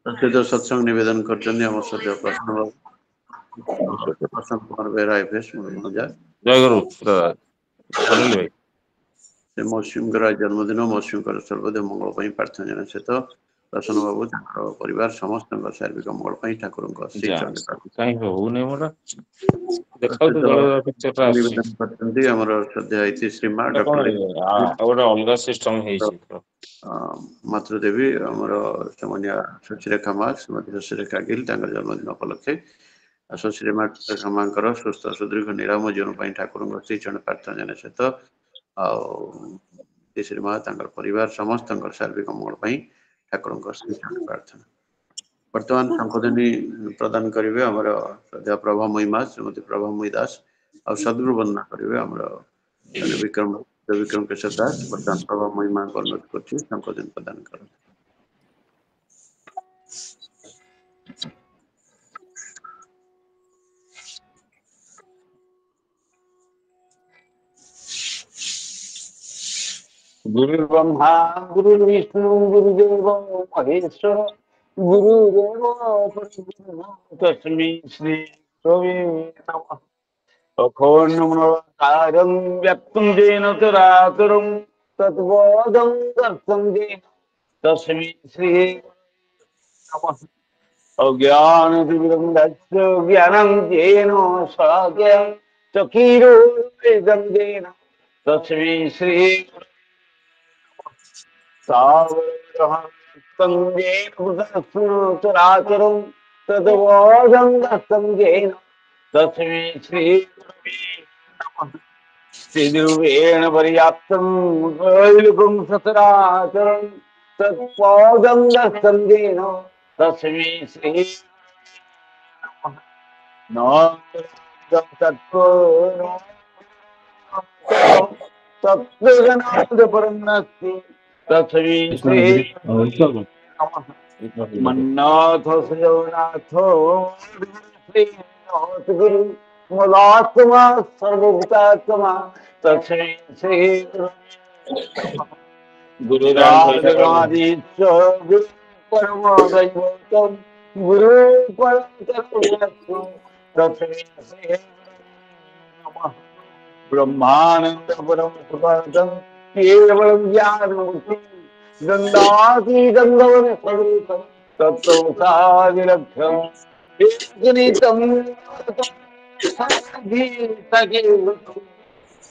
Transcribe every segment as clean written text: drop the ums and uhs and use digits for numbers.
ସହିତ ସତ୍ସଙ୍ଗ ନିବେଦନ କରିଛନ୍ତି ଆମ ସହିତ ପ୍ରସନ୍ନ କୁମାର ବେହେରା ଆଇପିଏସ୍ ମନୋଜ। ଜୟ ଗୁରୁ ଅନିଲ ଭାଇ। ସେ ମୌସୁମୀଙ୍କର ଜନ୍ମଦିନ ମୌସୁମୀଙ୍କର ସର୍ବଦା ମଙ୍ଗଳ ପାଇଁ ପ୍ରାର୍ଥନା ଜଣାଇବା ସହିତ ପ୍ରସନ୍ନ ବାବୁ ତାଙ୍କର ପରିବାର ସମସ୍ତଙ୍କ ଶାରୀରିକ ମଙ୍ଗଳ ପାଇଁ ଠାକୁରଙ୍କ ଯା ଶ୍ରୀଚରଣ କାହିଁ ହଉନି ମୋର ଦେଖାଉ ସହିତ ତଳେ ପିକ୍ଚର ଟା ଆସୁଛି। ନିବେଦନ କରିଛନ୍ତି ଆମର ଶ୍ରଦ୍ଧା ହେଇଛି ଶ୍ରୀମା ଏଟା ଡକ୍ଟର କଣ ଗୋଟେ ଅଲଗା ସିଷ୍ଟମ ହେଇଛି। ମାତୃଦେବୀ ଆମର ସମନ୍ୟା ସୁଚିରେଖା ମା ଶ୍ରୀମତୀ ସୁଚିରେଖା ଗିଲ୍ ତାଙ୍କର ଜନ୍ମଦିନ ଉପଲକ୍ଷେ ଶ୍ରୀମା ମାଙ୍କର ସୁସ୍ଥ ସୁଦୀର୍ଘ ନିରାମ ଜୀବନ ପାଇଁ ଠାକୁରଙ୍କ ଶ୍ରୀଚରଣ ପ୍ରାର୍ଥନା ଜଣାଇବା ସହିତ ଆଉ ଶ୍ରୀ ମା ତାଙ୍କର ପରିବାର ସମସ୍ତଙ୍କର ଶାରୀରିକ ମଙ୍ଗଳ ପାଇଁ ଠାକୁରଙ୍କ ଶ୍ରୀଚରଣ ପ୍ରାର୍ଥନା। ବର୍ତ୍ତମାନ ଶଙ୍ଖଧ୍ୱନି ପ୍ରଦାନ କରିବେ ଆମର ପ୍ରଭାମୟୀ ମା ଶ୍ରୀମତୀ ପ୍ରଭାମୟୀ ଦାସ ଆଉ ସଦ୍ଗୁରୁ ବନ୍ଦନା କରିବେ ଆମର ବିକ୍ରମ କେଶର ଦାସ ବର୍ତ୍ତମାନ ପ୍ରଭାମୟୀ ମାଙ୍କୁ ଅନୁରୋଧ କରୁଛି ଶଙ୍ଖଧ୍ୱନି ପ୍ରଦାନ କରନ୍ତୁ। गुरु ब्रह्मा गुरु विष्णु गुरुदेव महेश्वर गुरुदेव तस्मै श्री गुरवे नमः। अखोन्नमनकारं व्यक्तं येन चराचरं तद्बोधं दर्शं येन तस्मै श्री नमः। अज्ञानतिमिरन्दस्य ज्ञानं येन साध्यं चकिरोदं येन तस्मै श्री चराचरं तद्बोधं दर्शं येन तस्मै श्री नमः। श्रीदेवेण पर्याप्तं त्रैलोक्यं सचराचरं तत्पादं दर्शं येन तस्मै श्री नमः। नादं तत्त्वं तत्त्वजनादपरं नास्ति तस्मै श्री नमः। मन्नाथ श्रीनाथ श्री गुरु मूलात्मा सर्वभूतात्मा तस्मै श्री गुरुराजगादीश्च गुरु परम दैवतं गुरु परम तस्मै श्री नमः। ब्रह्मानंद परम सुखदं केवलं ज्ञानमूर्ति गंगातीतं स्वरूपं तत्त्वसादिलक्ष्यं वेदनीतं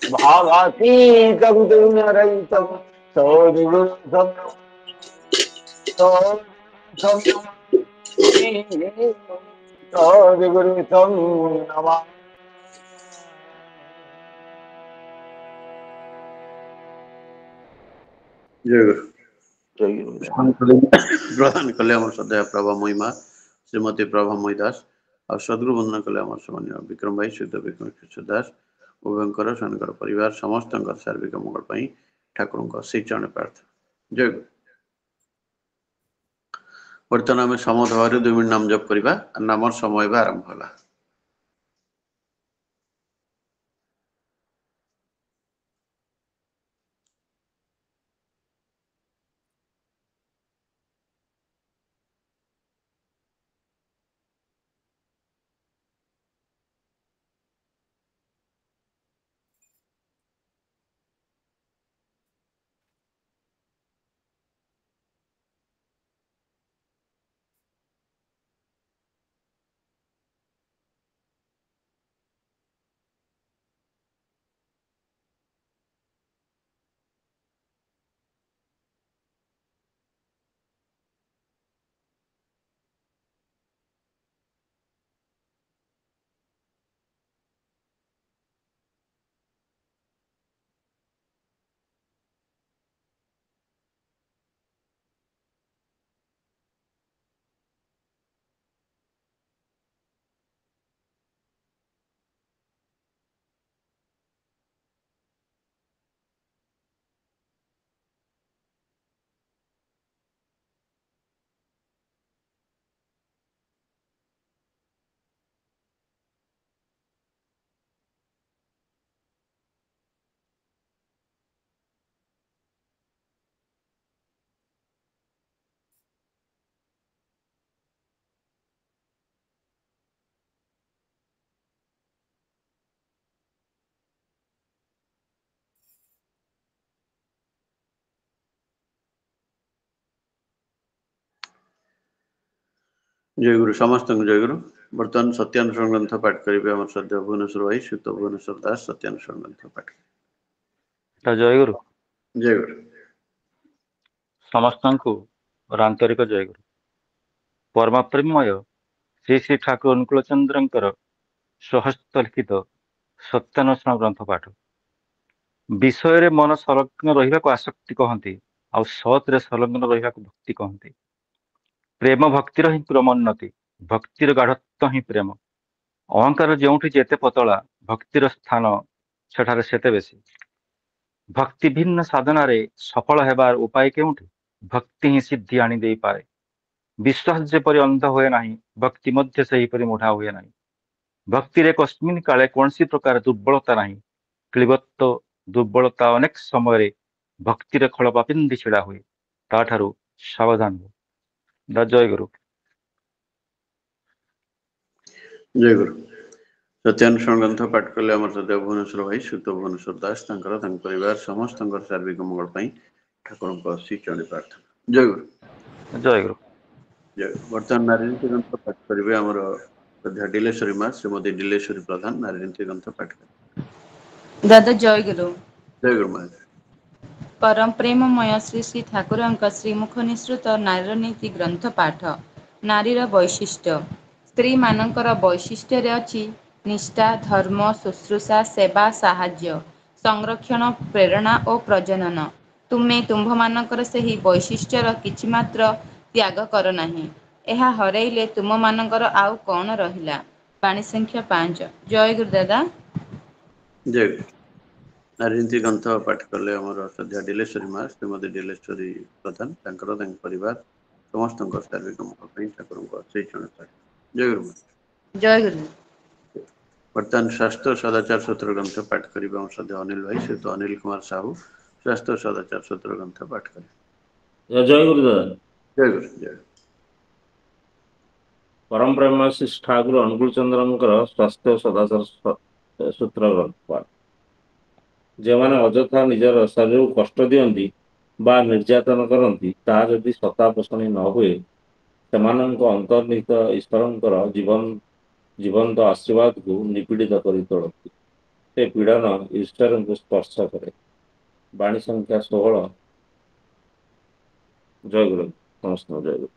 भावातीतं दुर्नरहितं सौदिगुरुं सौदिगुरुं नमः। ଜୟ ଗୁରୁ ପ୍ରଦାନ କଲେ ଆମର ଶ୍ରଦ୍ଧା ପ୍ରଭାମୟୀ ମା ଶ୍ରୀମତୀ ପ୍ରଭାମୟୀ ଦାସ ଆଉ ସଦ୍ଗୁରୁ ବନ୍ଦନା କଲେ ଆମର ସମ୍ମାନୀୟ ବିକ୍ରମ ଭାଇ ସହିତ ବିକ୍ରମ କିଶୋର ଦାସ ଉଭୟଙ୍କର ସେମାନଙ୍କର ପରିବାର ସମସ୍ତଙ୍କର ଶାରୀରିକ ମଙ୍ଗଳ ପାଇଁ ଠାକୁରଙ୍କ ଶ୍ରୀଚରଣ ପ୍ରାର୍ଥନା। ଜୟ ଗୁରୁ। ବର୍ତ୍ତମାନ ଆମେ ସମଭାବରେ 2 ମିନିଟ୍ ନାମ ଜପ କରିବା ନାମର ସମୟ ଏବେ ଆରମ୍ଭ ହେଲା। जय गुरु समस्त जय गुरु बर्तमान सत्यानुसरण ग्रंथ पाठ करेंगे आम श्रद्धा भुवनेश्वर भाई श्रीत भुवनेश्वर दास सत्यानुसरण ग्रंथ पाठ जय गुरु जय गुरु समस्त आंतरिक जय गुरु परम प्रेममय श्री श्री ठाकुर अनुकूल चंद्रंकर स्वहस्त लिखित सत्यानुसरण ग्रंथ पाठ विषय मन संलग्न रहा आसक्ति कहती आउ सत्रे संलग्न रहा भक्ति कहती प्रेम भक्तिर ही क्रमोन्नति भक्तिर गाढ़त्व ही प्रेम अहंकार जोठी जेते पतला भक्तिर स्थान सेठारे सेते बेसी भक्ति भिन्न साधना रे सफल हेबार उपाय केउठी भक्ति ही सिद्धि आनी दे पारे विश्वास जेपरि अंध हुए नहीं भक्ति मध्य सेहीपरि मुढ़ा हुए नहीं भक्ति रे कस्मिन काले कौनसी प्रकार दुर्बलता नहीं क्लिबत्व दुर्बलता अनेक समय भक्ति रे खलपा पिंधि छिड़ा हुए ताठारु सावधान हो जय गुरु जय गुरु सत्यानुसरण ग्रंथ पाठ कले आम श्रद्धा भुवनेश्वर भाई श्रीत भुवनेश्वर दास परिवार समस्त सार्विक मंगल ठाकुर चरणी प्रार्थना जय गुरु जय गुरु जय बर्तमान नारीनीति ग्रंथ पाठ करेंगे आम श्रद्धा डिलेश्वरी माँ श्रीमती डिलेश्वरी प्रधान नारीनीति ग्रंथ पाठ करेंगे दादा जय गुरु जय गुरु महाराज परम प्रेममय श्री श्री ठाकुर श्रीमुख निसृत नारीर नीति ग्रंथ पाठ नारीर वैशिष्ट्य स्त्री मानकर वैशिष्ट्य अच्छी निष्ठा धर्म शुश्रूषा सेवा साहाय्य संरक्षण प्रेरणा और प्रजनन तुम्हें तुम्भमानकर सही वैशिष्ट्यर किछि मात्र त्याग कर नाही एहा हरैले तुम मानकर आउ कौन रहिला पाणी संख्या 5 जय गुरु दादा जय गुरु नारीनीति ग्रंथ पाठ कले आम श्रद्धा डिलेश्वरी माँ श्रीमती डिलेश्वरी प्रधान परिवार समस्त सार्विक मंगल ठाकुर जय गुरु जय गुरु बर्तमान शास्त्र सदाचार सूत्र ग्रंथ पाठ करेंगे आम श्रद्धा अनिल भाई श्री अनिल कुमार साहू शास्त्र सदाचार सूत्र ग्रंथ पाठ करें जय गुरु दादा जय गुरु जय परम प्रेम श्री ठाकुर अनुकूल चंद्रंकर स्वास्थ्य सदाचार सूत्र ग्रंथ पाठ जो मैंने अଯଥା निजर शरीर को कष्ट दियंती बा निर्यातन करती ता जदि सता पोषण न हुए सेमानंक अंतर्निहित ईश्वरंकर जीवंत आशीर्वाद को निपीड़ित कर तोड़ती से पीड़न ईश्वर को स्पर्श करे वाणी संख्या 16 जय गुरु समस्त जय गुरु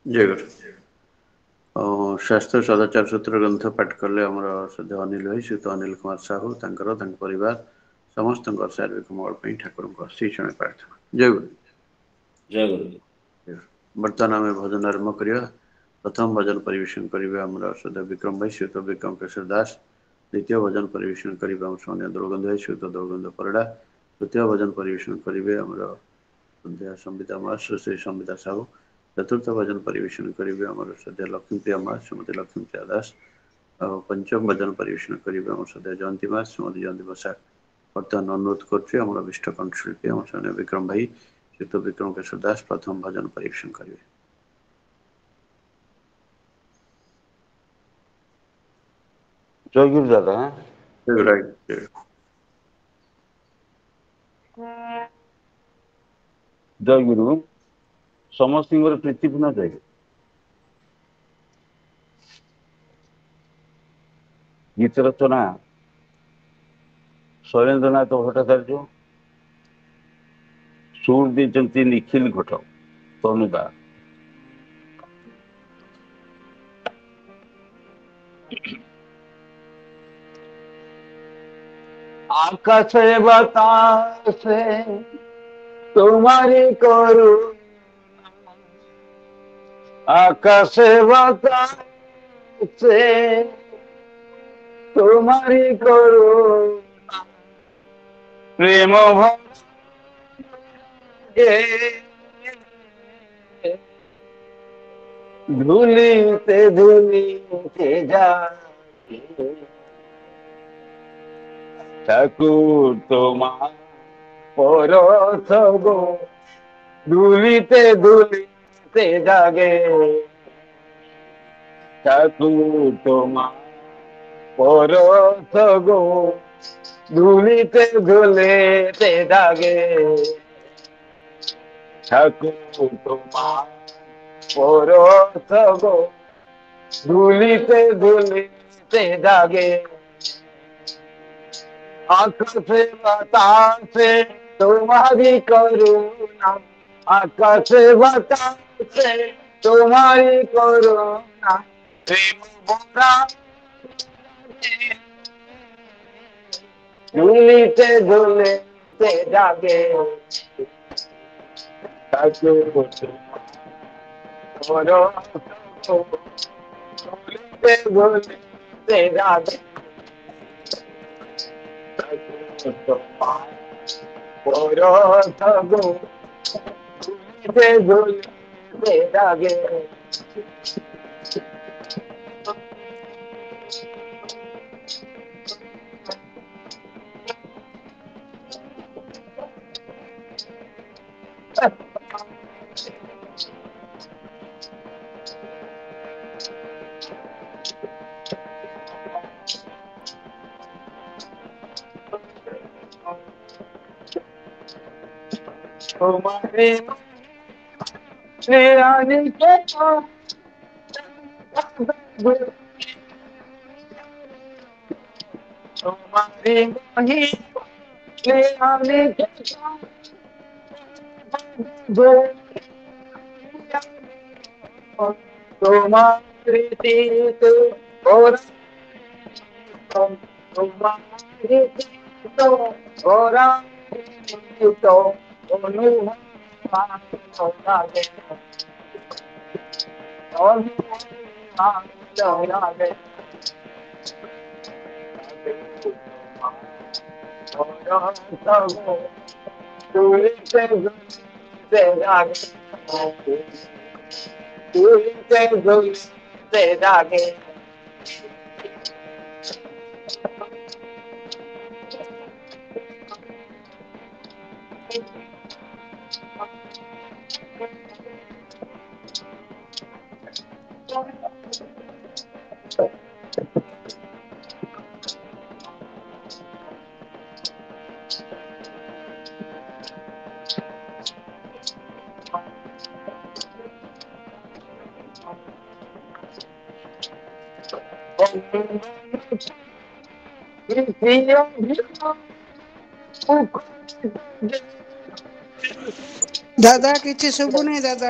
जय गुरु शास्त्र सदाचार सूत्र ग्रंथ पाठ कले आम श्रद्धा अनिल भाई श्री अनिल कुमार साहू परिवार समस्त सार्विक मंगल ठाकुर चरण प्रार्थना जय गुरु जय गुरु बर्तमान आम भजन आरंभ करवा प्रथम भजन परिवेशन करेंगे आम श्रद्धा विक्रम भाई श्रीत विक्रम केशर दास द्वितीय भजन परिवेशन करेंगे आम सोनिया दुर्गंध भाई श्रीत दुर्गंध परिड़ा तृतीय भजन परिवेशन करेंगे आम श्रद्धा संविता माँ श्री संविता साहू चतुर्थ भजन परिवेशन करेंगे आम श्रद्धा लक्ष्मीप्रिया माँ श्रीमती लक्ष्मीप्रिया दास और पंचम भजन परिवेशन करेंगे आम श्रद्धा जयंती माँ श्रीमती जयंती बसाक बर्तमान अनुरोध करष्ट कंठशिल्पी आम सोनिया विक्रम भाई श्रीत विक्रम केशर दास प्रथम भजन परिवेशन करेंगे जय गुरु दादा जय गुरु समस्त प्रीतिपूर्ण जय गुरु गीत रचना शैलेन्द्रनाथ भट्टाचार्य सुर दी निखिल घोट तनुदा आकाशे बतासे तुम्हारी करू आकाशे बतासे तुम्हारी करू प्रेम भगे धूलिते जा ठाकुर तुम्हार परस गो धूलिते जागे ठाकुर तुम्हार परस गो धूलिते जागे ठाकुर तुम्हार পরশ গো ধুলিতে ধুলিতে জাগে আকাশে বাতাসে তোমারই করুণা আকাশে বাতাসে তোমারই করুণা প্রেম ভরা ধুলিতে ধুলিতে জাগে তাকে ধুলিতে ধুলিতে জাগে পরশ গো ধুলিতে ধুলিতে জাগে তোমারে নিরানিকে তোমারে মহি নিরানিকে তোমার প্রীতিতে ওরা তোমার প্রীতিতে ওরা তো অনুভব লাগে লাগে তুলিতে তুলিতে জাগে তুলিতে তুলিতে জাগে দাদা কিছু শুভুনি দাদা।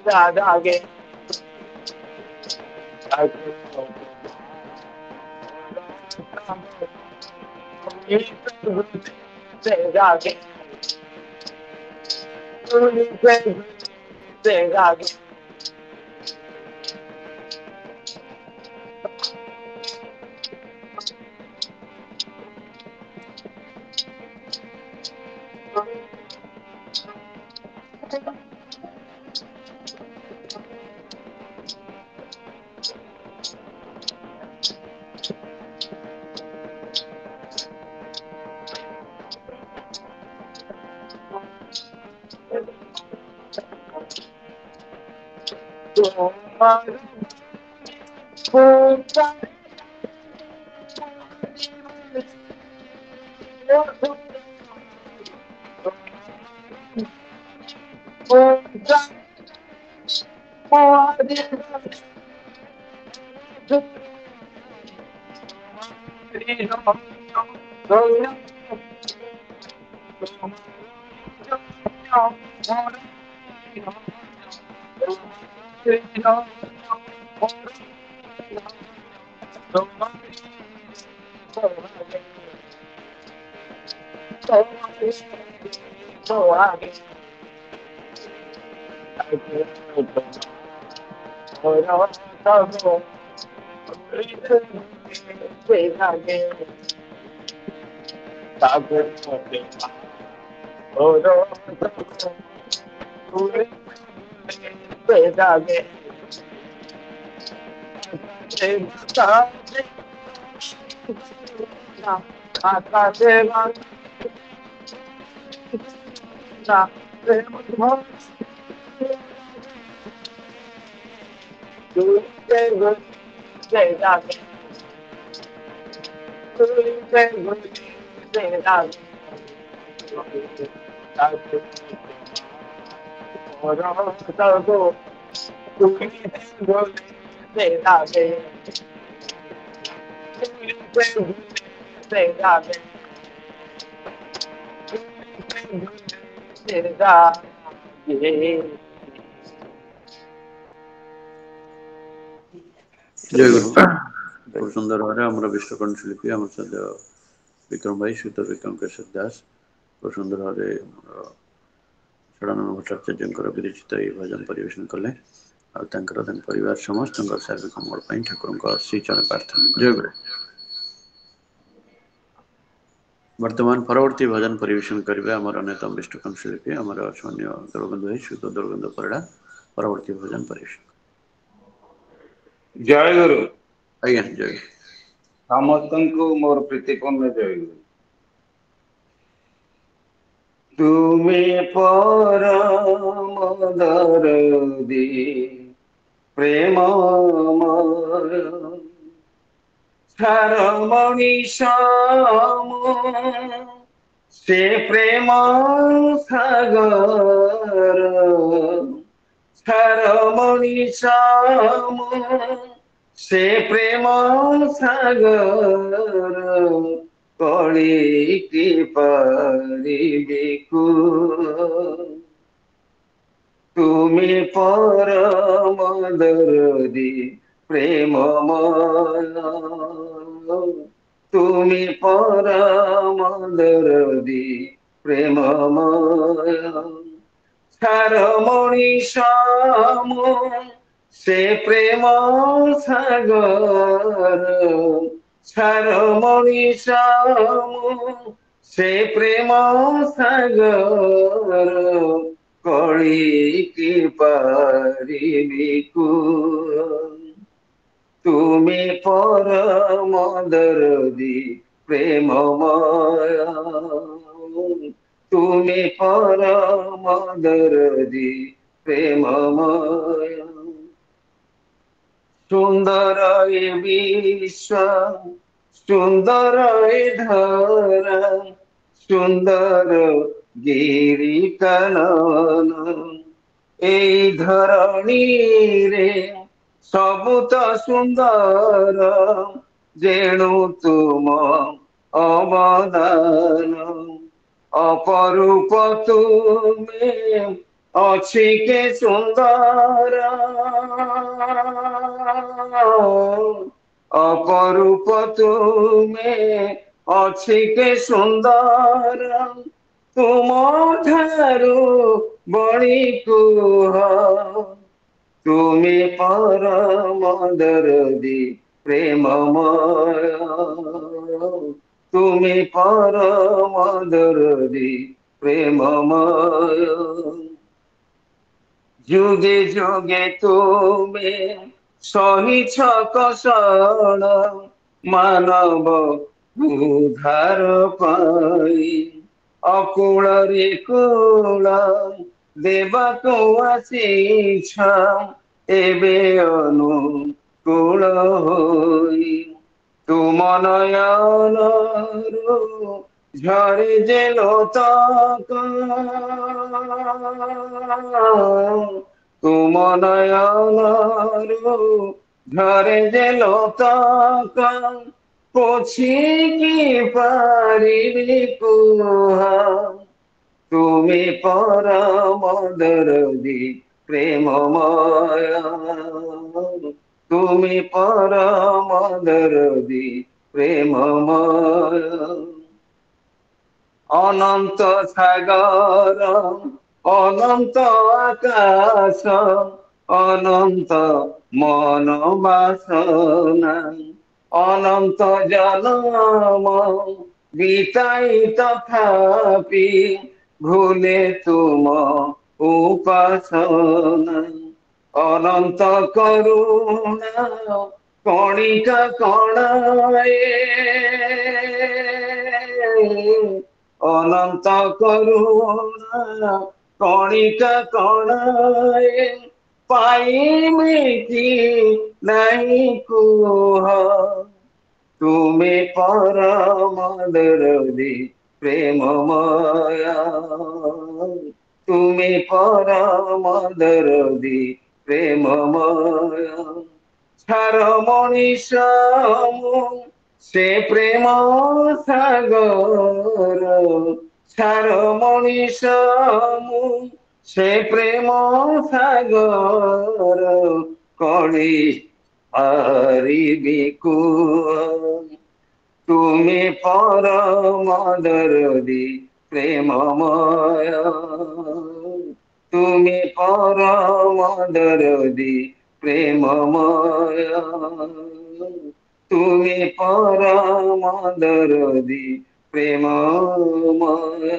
দাদাকে জাগে জাগে তোমার আকাশে ଜୟ ଗୁରୁ। খুব সুন্দর ভাবে আমরা বিশ্বকর্ণ শিল্পী আমার সাথে বিক্রম ভাই সুত বিক্রମ କେଶର ଦାସ খুব ସୁନ୍ଦର ଭାବେ ଷଡ଼ାନନ ଭଟ୍ଟାଚାର୍ଯ୍ୟଙ୍କର ବିରଚିତ ଏହି ଭଜନ ପରିବେଷଣ କଲେ ଆଉ ତାଙ୍କର ତାଙ୍କ ପରିବାର ସମସ୍ତଙ୍କର ସାର୍ବିକ ମଙ୍ଗଳ ପାଇଁ ଠାକୁରଙ୍କ ଶ୍ରୀଚରଣ ପ୍ରାର୍ଥନା। ଜୟ ଗୁରୁ। ବର୍ତ୍ତମାନ ପରବର୍ତ୍ତୀ ଭଜନ ପରିବେଷଣ କରିବେ ଆମର ଅନ୍ୟତମ ବିଷ୍ଣୁକର୍ଣ୍ଣ ଶିଳ୍ପୀ ଆମର ଅନ୍ୟ ଦୋଳଗୋବିନ୍ଦ ଭାଇ ସୁତ ଦୋଳଗୋବିନ୍ଦ ପରିଡ଼ା ପରବର୍ତ୍ତୀ ଭଜନ ପରିବେଷଣ। ଜୟ ଗୁରୁ। ଆଜ୍ଞା ଜୟ। ସମସ୍ତଙ୍କୁ ମୋର ପ୍ରୀତିପୂର୍ଣ୍ଣ ଜୟ ଗୁରୁ। ତୁମେ ପରମ ଦରଦୀ ପ୍ରେମମୟ ସାର ମଣିଷ ସେ ପ୍ରେମ ସାଗର ସାର ମଣିଷ ସେ ପ୍ରେମ ସାଗର କଳିକି ପାରିବିକୁ তুমি পরম দরদি প্রেমময় তুমি পরম দরদি প্রেমময় সার মଣିষ সে প্রেম সাগর সার মଣିষ সে প্রেম সাগর কলিকি পারিবিকু তুমি পরম দরদি প্রেমময় তুমি পরম দরদি প্রেমময় সুন্দর এ বিশ্ব সুন্দর এ ধরা সুন্দর গিরি কানন এই ধরণীরে ସବୁ ତ ସୁନ୍ଦର ଯେଣୁ ତୁମ ଅବଦାନ ଅପରୂପ ତୁମେ ଅଛି କେ ସୁନ୍ଦର ଅପରୂପ ତୁମେ ଅଛି କେ ସୁନ୍ଦର ତୁମ ଠାରୁ ବଳି କୁହ তুমি পরম দরদি প্রেমময় তুমি পরম দরদি প্রেমময় যুগে যুগে তুমি সহিছ কষণ মানব উদ্ধার পাই অকুଳରେ কূଳ ଦେବାକୁ ଆସିଛ ଏବେ ଅନୁକୂଳ ହୋଇ ତୁମ ନୟନରୁ ଝରେ ଯେ ଲୋତକ ତୁମ ନୟନରୁ ଝରେ ଯେ ଲୋତକ ପୋଛିକି ପାରିବି କୁହ তুমি পরম দরদি প্রেমময় তুমি পরম দরদি প্রেমময় অনন্ত সাগর অনন্ত আকাশ অনন্ত মন বাসনা অনন্ত জনম বিতাই তথাপি ভুলে তুম উপাসনা অনন্ত করুণা কণিকা কণায়ে অনন্ত করুণা কণিকা কণায়ে পাইমি কি নাই কুহ তুমি পরম দরদি প্রেমময় তুমি পরম দরদি প্রেমময় ছার মনীষ সে প্রেম সাগর ছার মনীষ সে প্রেম সাগর কলি পারিবি কুহ তুমি পরম দরদি প্রেমময় তুমি পরম দরদি প্রেমময় তুমি পরম দরদি প্রেমময়।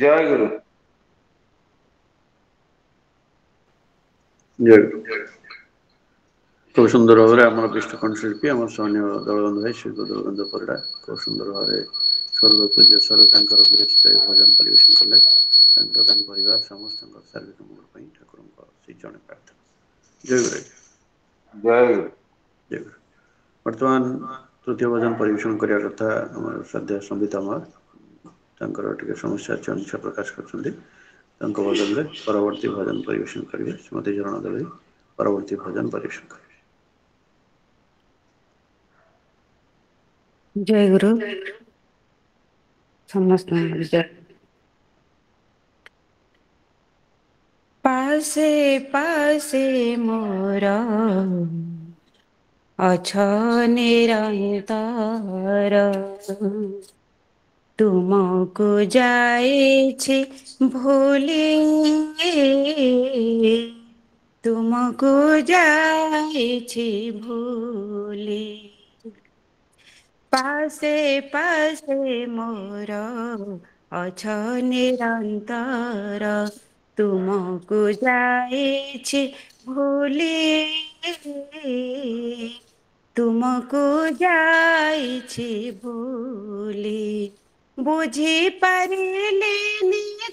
জয় গুরু। ଜୟ ଗୁରୁ। খুব সুন্দর ভাବରେ ଆମର ବିଷ୍ଣୁକଣ୍ଠ ଶିଳ୍ପୀ ଆମର ସୈନ୍ୟ ଦଳବନ୍ଧୁ ଭାଇ ଶ୍ରୀ ଦଳବନ୍ଧୁ ପରିଡ଼ା খুব ସୁନ୍ଦର ଭାବରେ ସ୍ୱର୍ଗ ପୂଜ୍ୟ ସ୍ୱର ତାଙ୍କର ବିରଚିତ ଭଜନ ପରିବେଷଣ କଲେ। ତାଙ୍କର ତାଙ୍କ ପରିବାର ସମସ୍ତଙ୍କ ସାର୍ବିକ ମଙ୍ଗଳ ପାଇଁ ଠାକୁରଙ୍କ ସେଇ ଜଣେ ପ୍ରାର୍ଥନା। ଜୟ ଗୁରୁ। ଜୟ ଗୁରୁ। ଜୟ ଗୁରୁ। ବର୍ତ୍ତମାନ ତୃତୀୟ ଭଜନ ପରିବେଷଣ କରିବା କଥା ଆମର ଶ୍ରଦ୍ଧେୟ ସମ୍ବିତ ଅମର ତାଙ୍କର ଟିକେ ସମସ୍ୟା ଅଛି ଅନିଚ୍ଛା ପ୍ରକାଶ କରିଛନ୍ତି। ତାଙ୍କ ବଦଳରେ ପରବର୍ତ୍ତୀ ଭଜନ ପରିବେଷଣ କରିବେ ଶ୍ରୀମତୀ ଝରଣ ଦଳେଇ ପରବର୍ତ୍ତୀ ଭଜନ ପରିବେଷଣ କରିବେ। ଜୟ ଗୁରୁ ସମସ୍ତଙ୍କୁ ଜୟ। ପାଶେ ପାଶେ ମୋର ଅଛ ନିରନ୍ତର ତୁମକୁ ଯାଇଛି ଭୁଲି ତୁମକୁ ଯାଇଛି ଭୁଲି ପାଶେ ପାଶେ ମୋର ଅଛ ନିରନ୍ତର ତୁମକୁ ଯାଇଛି ଭୁଲି ତୁମକୁ ଯାଇଛି ଭୁଲି ବୁଝିପାରିଲିନି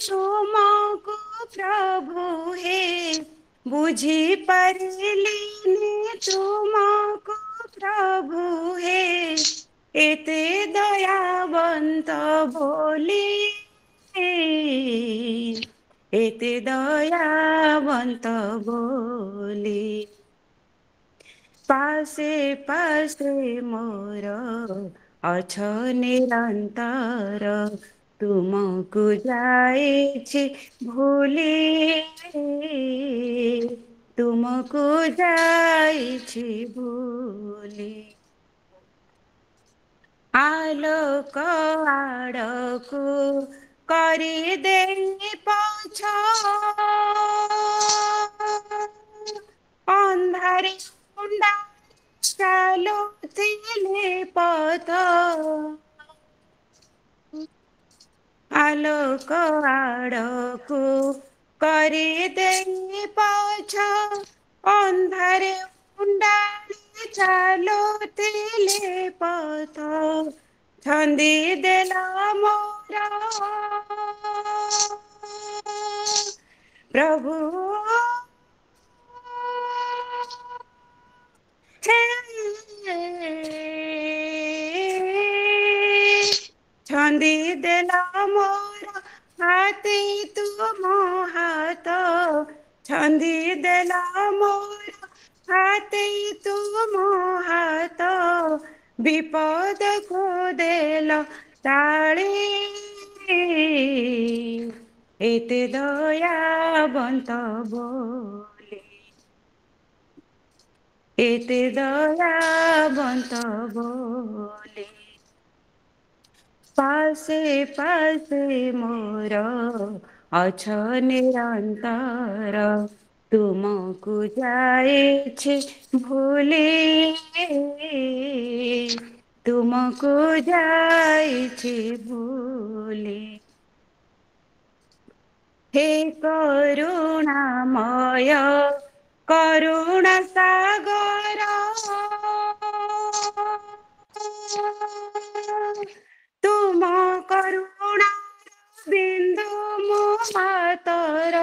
ତୁମକୁ ପ୍ରଭୁ ହେ ବୁଝିପାରିଲିନି ତୁମକୁ ପ୍ରଭୁ ହେ ଏତେ ଦୟାବନ୍ତ ବୋଲି ଏତେ ଦୟାବନ୍ତ ବୋଲି ପାଶେ ପାଶେ ମୋର ଅଛ ନିରନ୍ତର ତୁମକୁ ଯାଇଛି ଭୁଲି ତୁମକୁ ଯାଇଛି ଭୁଲି ଆଲୋକ ଆଡ଼କୁ କରିଦେଇ ପଛ ଅନ୍ଧାରେ ମୁଣ୍ଡା ଚାଲୁଥିଲେ ପଥ ଆଲୋକ ଆଡ଼କୁ କରିଦେଇ ପଛ ଅନ୍ଧାରେ ମୁଣ୍ଡାଳି ଚାଲୁଥିଲେ ପଥ ଛନ୍ଦି ଦେଲା ମୋର ପ୍ରଭୁ ଛନ୍ଦି ଦେଲା ମୋର ହାତେ ତୁମ ହାତ ଛନ୍ଦି ଦେଲା ମୋର ହାତେ ତୁମ ହାତ ବିପଦକୁ ଦେଲ ତାଳି ଏତେ ଦୟାବନ୍ତ ବୋଲି ଏତେ ଦୟାବନ୍ତ ବୋଲି ପାଶେ ପାଶେ ମୋର ଅଛ ନିରନ୍ତର ତୁମକୁ ଯାଇଛି ଭୁଲି ତୁମକୁ ଯାଇଛି ଭୁଲି ହେ କରୁଣାମୟ କରୁଣା ସାଗର ତୁମ କରୁଣା ବିନ୍ଦୁ ମୋ ହାତର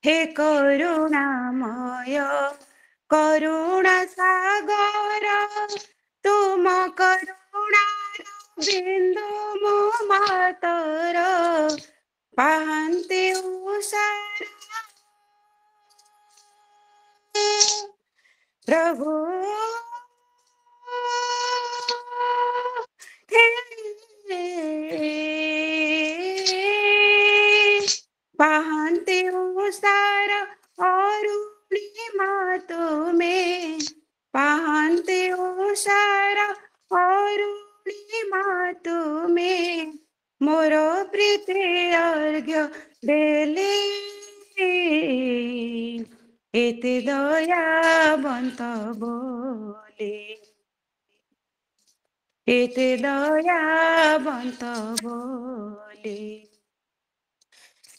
हे करुणामय करुणा सागर तुम करुणा बिंदु मो मातर पाहन्ते उषार प्रभु पाहन्ते उषार अरुणिमा तुम्हें पाहन्ते उषार अरुणिमा तुम्हें मोर प्रीति अर्घ्य देले एते दयावन्त बोले एते दयावन्त बोले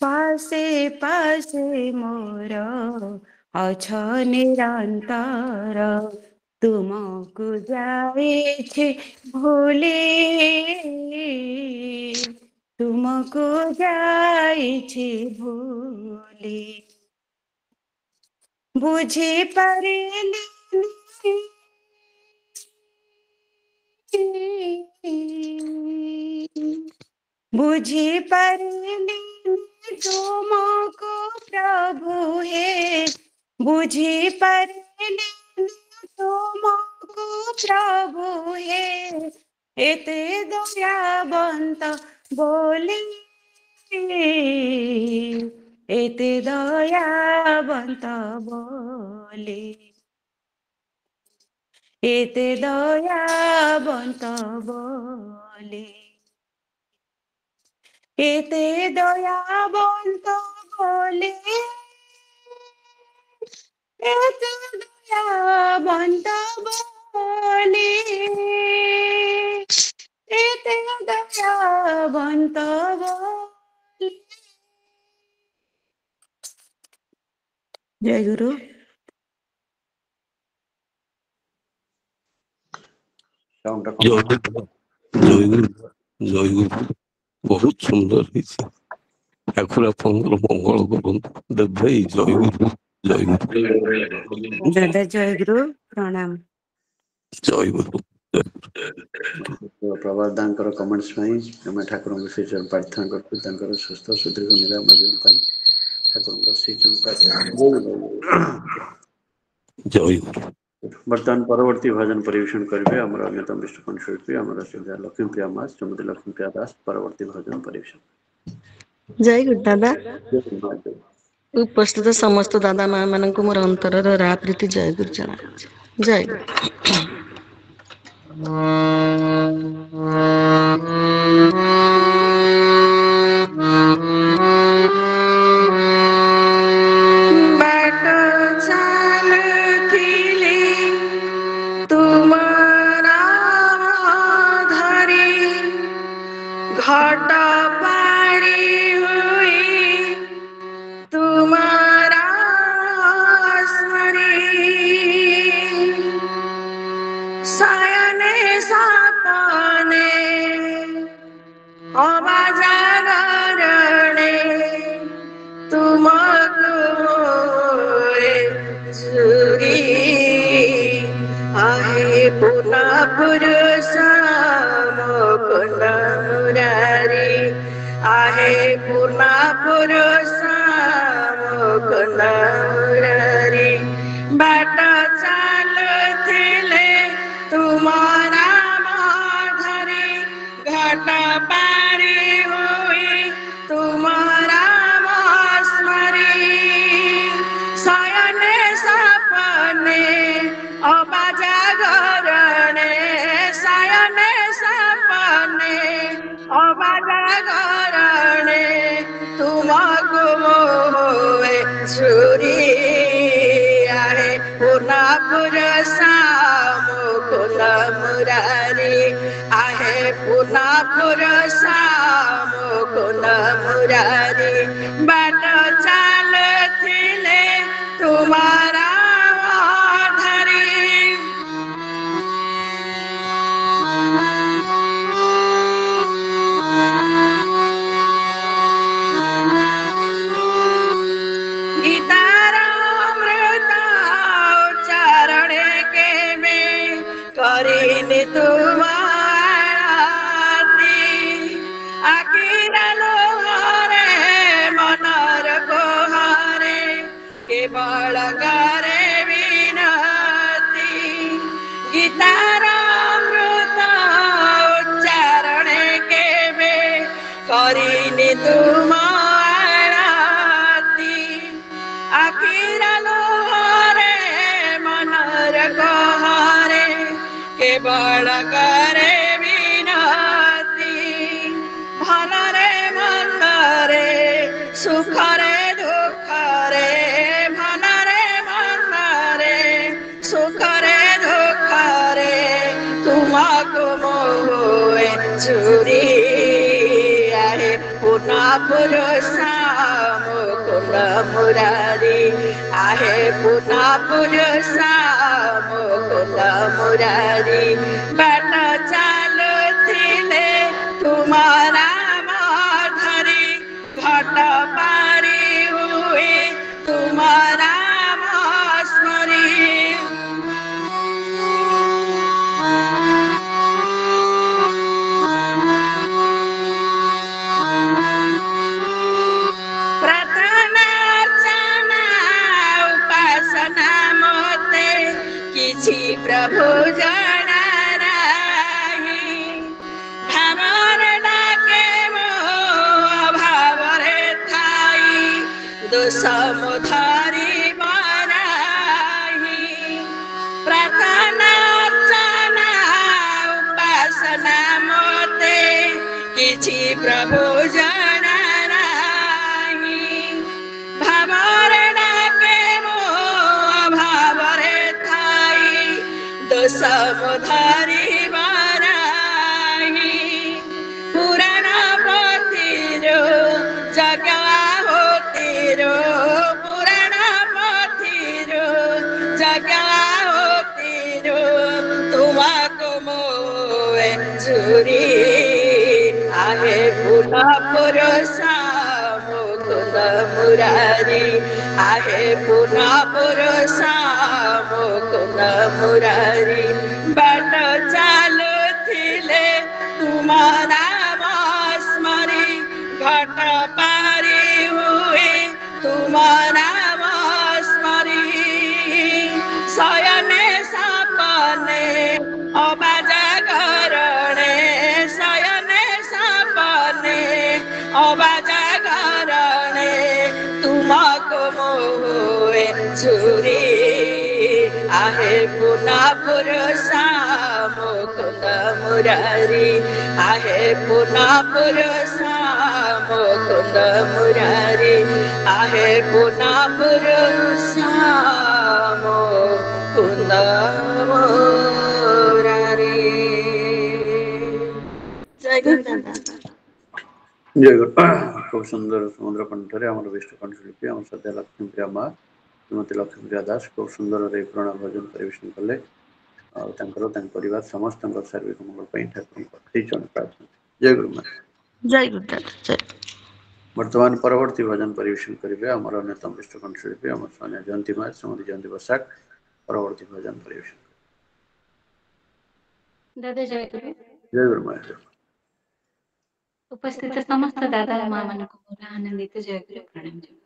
पासे पासे मोर अछ निरन्तर तुमको जाइछे भूले तुमको जाइछे भूले बुझी पारिनी बुझी पारिनी तुमको प्रभु हे बुझी पारिनी तुमको प्रभु हे एते दयावन्त बोले एते दयावन्त बोले एते दयावन्त बोले एते दयावन्त बोले एते दयावन्त बोले एते दयावन्त बोले। जय गुरु। ସାଉଣ୍ଡଟା କମ। ଜୟ ଗୁରୁ ବହୁତ ସୁନ୍ଦର ହେଇଛି। ଠାକୁର ଆପଣଙ୍କର ମଙ୍ଗଳ କରନ୍ତୁ। ଦେବ ଭାଇ ଜୟ ଗୁରୁ ଜୟ ଗୁରୁ दादा जय गुरु प्रणाम। ଜୟ ଗୁରୁ। ପ୍ରଭାତ ଦାଙ୍କର କମେଣ୍ଟସ୍ ପାଇଁ ଆମେ ଠାକୁରଙ୍କ ଶ୍ରୀଚରଣ ପ୍ରାର୍ଥନା କରୁଛୁ ତାଙ୍କର ସୁସ୍ଥ ସୁଦୀର୍ଘ ନିରାମ ଜୀବନ ପାଇଁ ଠାକୁରଙ୍କ ଶ୍ରୀଚରଣ ପ୍ରାର୍ଥନା। ଜୟ ଗୁରୁ। ବର୍ତ୍ତମାନ ପରବର୍ତ୍ତୀ ଭଜନ ପରିବେଷଣ କରିବେ ଆମର ଅନ୍ୟତମ ବିଷ୍ଣୁପନ ଶିଳ୍ପୀ ଆମର ଶ୍ରୀଯୁକ୍ତ ଲକ୍ଷ୍ମୀପ୍ରିୟା ମାସ ଶ୍ରୀମତୀ ଲକ୍ଷ୍ମୀପ୍ରିୟା ଦାସ ପରବର୍ତ୍ତୀ ଭଜନ ପରିବେଷଣ। ଜୟ ଗୁରୁ ଦାଦା। ଉପସ୍ଥିତ ସମସ୍ତ ଦାଦା ମା ମାନଙ୍କୁ ମୋର ଅନ୍ତରର ରା ପ୍ରୀତି ଜୟ ଗୁରୁ ଜଣାଉଛି। ଜୟ ଗୁରୁ। बाट चालुथिले तुमरा धरी घट पारी हुई तुम्हारा स्मरी शयने सपने अबाजागरणे तुमको जुगी आहे पुनः पुरुष मुकुंद मुरारी आहे पूर्णा पुरुष मुकुंद मुरारी बाट चालुथिले तुम्हारा धरी घट पारी हुई तुम्हारा स्मरी शयने सपने अबाजागरणे शयने सपने अबाजागरणे तुमको मोहे छुरी आहे पूर्णा पुरुषा मुकुंद मुरारी आहे पूर्णा पुरुषा मुकुंद मुरारी बाट चालुथिले तुम्हारा धरी गीतारामृत उच्चारणे के में करीनि तुम्हारी आखिरा लोहरे मनर गोहरे केवल करे विनती गीतारामृत उच्चारणे के में करीनि तुम्हारी आखिरा लोहरे मनर गोहरे केवल करे विनती भलरे मनरे सुखरे दुखरे भलरे मनरे सुखरे दुखरे तुमको मोहे चुरी आहे पुनः पुरुषा मुकुंद मुरारी आहे पुनः पुरुषा मुकुंद मुरारी बाट चालुथिले तुम्हारा धरी घट पारी हुए तुम्हारा स्मरी किछि प्रभु जाना राही भावर डाके मो अभावरे थाई दोष मुधारी बराही प्रार्थना अर्चना उपासना मोते किछि प्रभु जाना राही भावरे डाके मो अभावरे समुधारी बाराही पुराण पथिरो जगा होतिरो पुराण पथिरो जगा होतिरो तुमको मोहे चुरी आहे पुनः पुरुषा मुकुंद मुरारी आहे पुनः पुरुषा मुकुंद मुरारी बाट चालुथिले तुम्हारा स्मरी घट पारी हुए तुम्हारा स्मरी शयने सपने अबाजा घरणे शयने सपने अबाजा घरणे तुमको मोहे चुरी आहे पुनः पुरुषा मुकुंद मुरारी आहे पुनः पुरुषा मुकुंद मुरारी आहे पुनः पुरुषा मुकुंद मुरारी जय गुरु जय गुरु खूब सुंदर समुद्र कंठरे आम विष्णु कंठशिल्पी आम सद्या लक्ष्मीप्रिया माँ श्रीमती लक्ष्मीप्रिया दास खूब सुंदर पुराण भजन परिवेशन कले परिवार समस्त शारीरिक मंगल ठाकुर चरण प्रार्थना जय गुरु माँ जय गुरु जय वर्तमान परवर्ती भजन परिवेशन करेंगे आमर अन्यतम विष्णु कंठशिल्पी आम सोनिया जयंती माँ श्रीमती जयंती बसाक परवर्ती भजन परिवेशन दादा जय गुरु जय गुरु माँ उपस्थित समस्त दादा माँ मन को मोर आनंदित जय गुरु प्रणाम जनाउछि।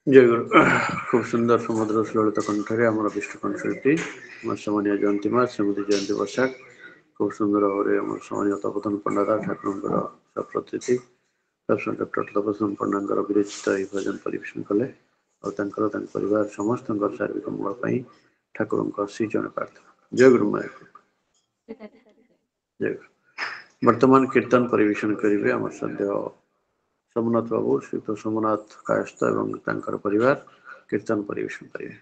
जय गुरु खूब सुंदर समुद्र ललित कंठरे आम विष्णुकंठ शिल्पी सम्मानीय जयंती माँ श्रीमती जयंती बसाक खूब सुंदर भाव में सम्मानीय तपोधन पंडा ठाकुर सप्रतिथि डॉक्टर तपोधन पंडा विरचित भजन परिवेशन कले और परिवार समस्त शारीरिक मंगल ठाकुर श्रीचरण प्रार्थना। जय गुरु माय जय गुरु। वर्तमान कीर्तन परिवेशन करेंगे आम सद्य सोमनाथ बाबू श्रीयुक्त सोमनाथ कायस्थ एवं परिवार कीर्तन परिवेशन करेंगे।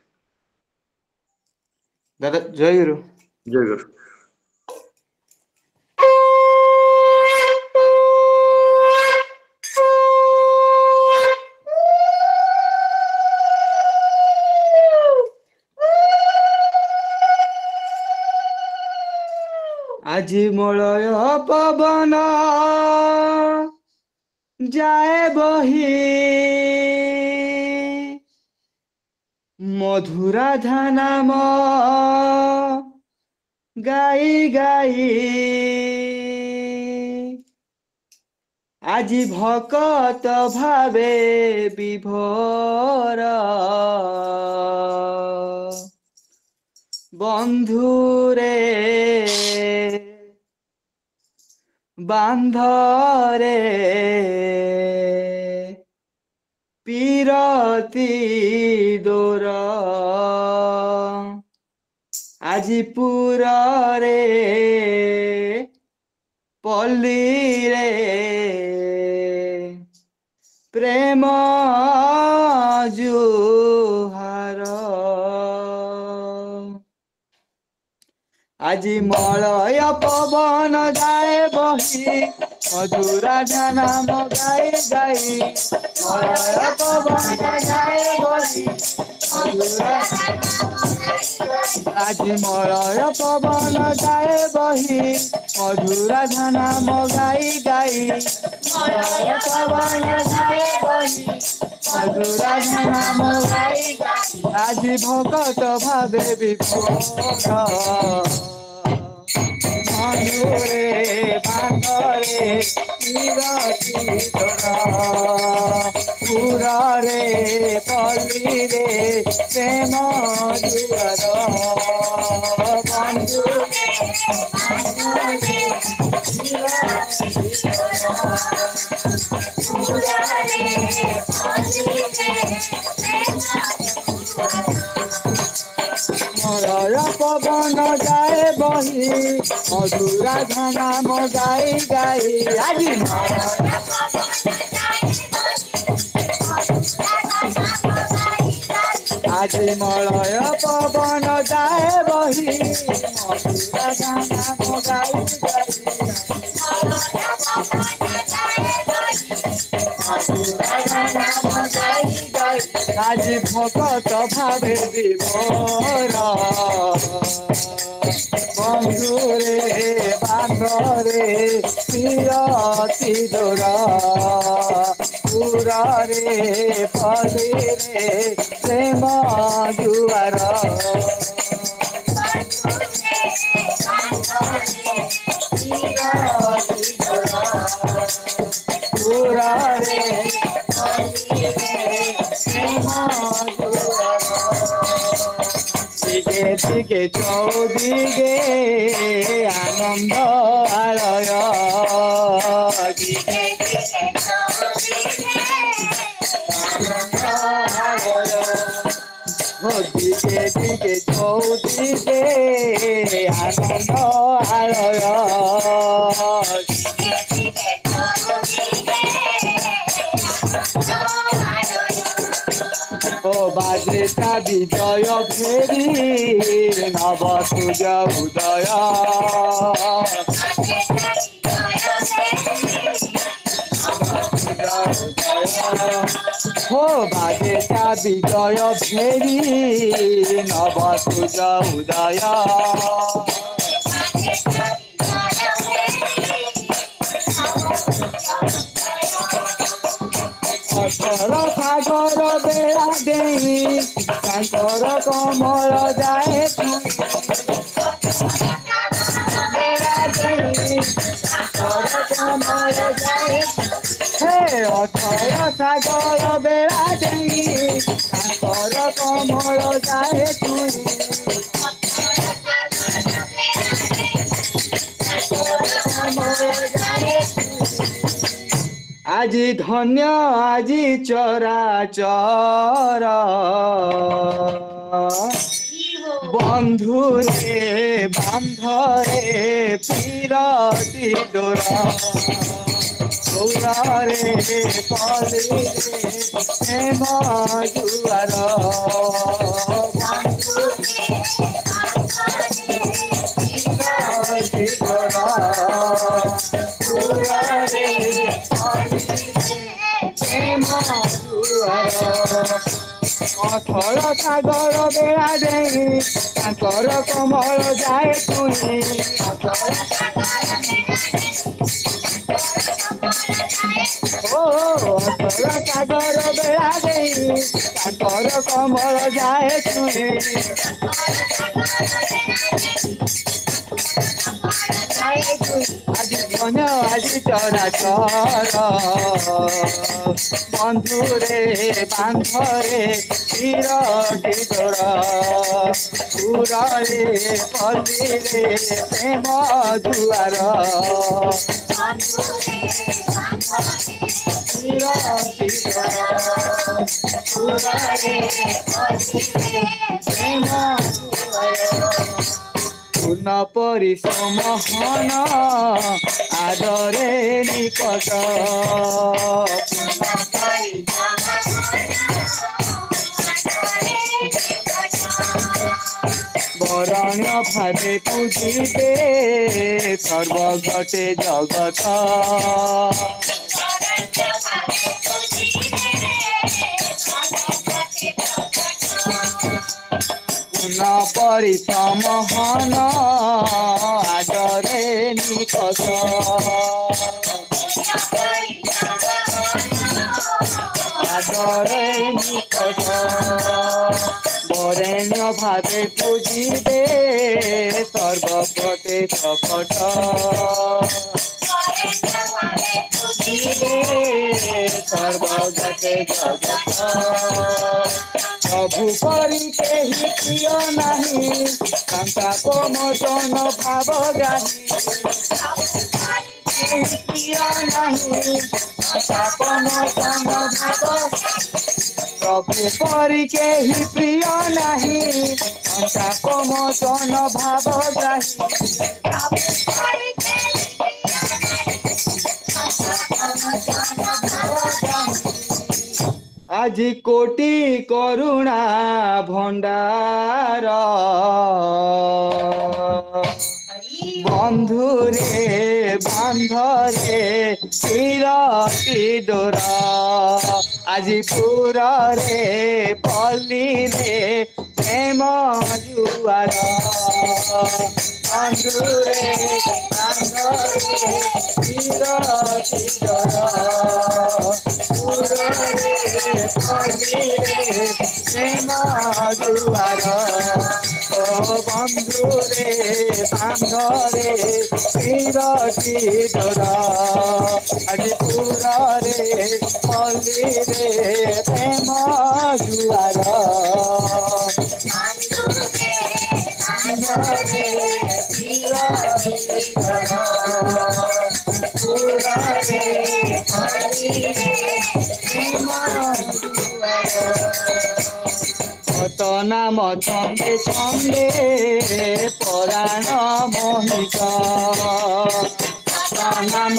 दादा जय गुरु। जय गुरु। আজি মলয় পবন যায় বহি মধুরাধা নাম গাই গাই আজি ভকত ভাবে বিভোর বন্ধুরে বান্ধরে পিরতি দোর আজি পুরে পল্লীরে প্রেম জুহার আজি মলয় পবন যায় বহি মধুরাধা নাম গাই গাই মলয় পবন যায় বহি আজি মলয় পবন যায় বহি মধুরাধা নাম গাই গাই মলয় পবন যায় বহি মধুরাধা নাম গাই গাই আজি ভকত ভাবে বিভোর মধুরে বান্ধরে বিরতি পুরে পল্লীরে প্রেম জুয়ার মলয় পবন যায় বহি মধুরাধা নাম গাই গাই আজি আজি মলয় পবন যায় বহি মধুরাধা নাম গাই গাই আজি ভকত ভাবে বিভোর বন্ধুরে বান্ধরে প্রিয়তি দোর পুরে পল্লীরে প্রেম জুয়ার পুরে দিকে দিকে চৌদিকে আনন্দ আলয় দিকে দিকে দিকে চৌদিকে আনন্দ আলয় ও বাজেটা বিজয় ফেরি নব সূর্য উদয় ও বাজেটা বিজয় ফেরি নব সূর্য উদয় ଦେଇ ତାଙ୍କର କମଳ ଯାଏ ଛୁଇଁ ବେଳା ଦେଇ ତାଙ୍କର କମଳ ଯାଏ ହେ ଅଥୟ ସାଗର ବେଳା ଦେଇ ତାଙ୍କର କମଳ ଯାଏ ଛୁଇଁ আজি ধন্য আজি চরাচর বন্ধুরে বান্ধরে পিরতি ডোরা গৌরারে কলিরে হেম জুয়ার অথଳ ସାଗର ବେଳା ଦେଇ ତାଙ୍କର କମଳ ଯାଏ ଛୁଇଁ ଅଥଳ ସାଗର ବେଳା ଦେଇ ତାଙ୍କର କମଳ ଯାଏ ଛୁଇଁ আজি ধন্য আজি চরাচর বন্ধুরে বান্ধরে চিরটি তোর পুরে পল্লীরে প্রেম দুয়ার চিরটি তোর প্রেম পূর্ণ পরিশ্রমহন আদরে নিকট বরণ্য ভাবে পুজিবে সর্বঘটে জগত পূর্ণ পরিশ্রমহন আদরে নিকট আদরে নিকট বরেণ্য ভাবে পুজিবে সর্বপটে সকট সর্বগতে জগত প্রভু পরি কেহি প্রিয় নাহি সন্তাপ মোচন ভাব গাহি প্রিয় নাহি সন্তাপ মোচন ভাব প্রভু পরি কেহি প্রিয় নাহি সন্তাপ মোচন ভাব গাহি আজি কোটি করুণা ভণ্ডার বন্ধুরে বান্ধরে চিরটি ডোরা আজি পুরে পল্লীরে প্রেম জুয়ার বন্ধুরে বান্ধরে চিরটি ডোরা প্রেম জুয়ার ও বন্ধুরে বান্ধরে চিরটি ডোরা আজি পুরে পল্লীরে প্রেম জুয়ার কত নাম ছন্দে ছন্দে পরাণ মোহিত নাম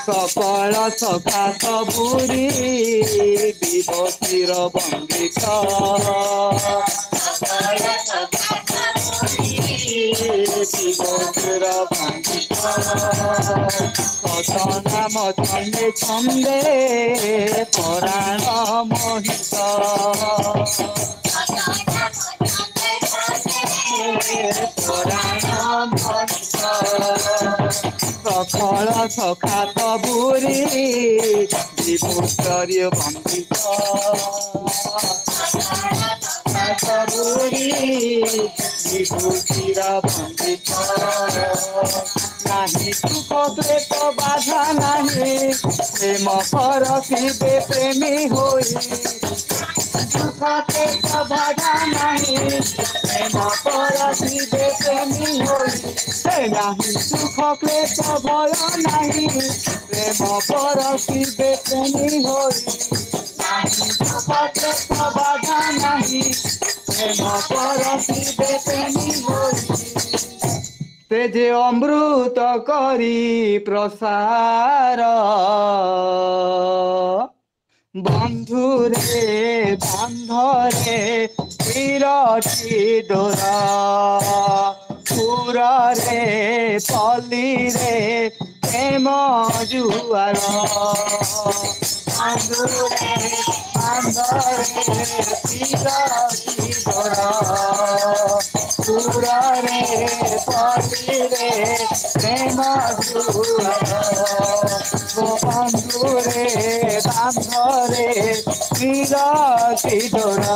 সকল সখা সবুরি বিভূতির বন্দিত বিভূতির বন্দিত কত নাম ছন্দে ছন্দে পরাণ মোহিত পরাণ মোহিত সফল ସଖା ସବୁରି ବିଭୂତରେ ବନ୍ଦିତ ସବୁରି ବିଭୂତିର ବନ୍ଦିତ ନାହିଁ ସୁଖ କ୍ଲେଶ ବାଧା ନାହିଁ ପ୍ରେମ ପରଶିବେ ପ୍ରେମୀ ହୋଇ ସୁଖ କ୍ଲେଶ ବାଧା ନାହିଁ ପ୍ରେମ ପରଶିବେ ପ୍ରେମୀ ହୋଇ ନାହିଁ ସୁଖ କ୍ଲେଶ ଭୟ ନାହିଁ ପ୍ରେମ ପରଶିବେ ପ୍ରେମୀ ହୋଇ ନାହିଁ ସୁଖ କ୍ଲେଶ ବାଧା ନାହିଁ ପ୍ରେମ ପରଶିବେ ପ୍ରେମୀ ହୋଇ ସେ ଯେ ଅମୃତ କରି ପ୍ରସାର ବନ୍ଧୁରେ ବାନ୍ଧରେ ଚିରଟି ଡୋର ପୁରରେ ପଲ୍ଲୀରେ ପ୍ରେମ ଜୁଆର ବନ୍ଧୁରେ ବାନ୍ଧରେ ଚିରଟି ଡୋର ପୁରରେ ପଲ୍ଲୀରେ ପ୍ରେମ ଜୁଆର ବନ୍ଧୁରେ ବାନ୍ଧରେ ଚିରଟି ଡୋର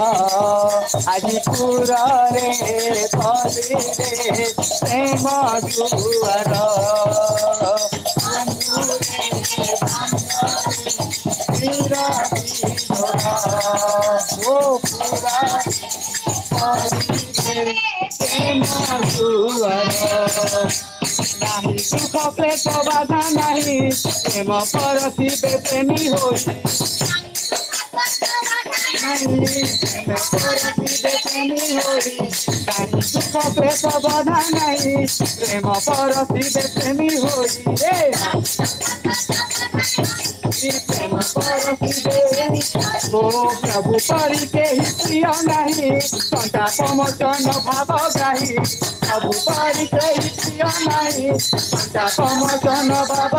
ଆଜି ପୁରରେ ପଲ୍ଲୀରେ ପ୍ରେମ ଜୁଆର ବନ୍ଧୁରେ ବାନ୍ଧରେ ଚିରଟି ଡୋର ଓ ପୁରା ନାହିଁ ସୁଖ କ୍ଲେଶ ବାଧା ନାହିଁ ପ୍ରେମ ପରଶିବେ ପ୍ରେମୀ ହୋଇ ନାହିଁ ସୁଖ କ୍ଲେଶ ବାଧା ନାହିଁ ପ୍ରେମ ପରଶିବେ ପ୍ରେମୀ ହୋଇ ପ୍ରେମ ପରଶିବେ ଓ ପ୍ରଭୁ ପରି କେହି ପ୍ରିୟ ନାହିଁ ସନ୍ତାପ ମୋଚନ ଭାବ ଗ୍ରାହୀ ପ୍ରଭୁ ପରି କେହି ପ୍ରିୟ ନାହିଁ ସନ୍ତାପ ମୋଚନ ଭାବ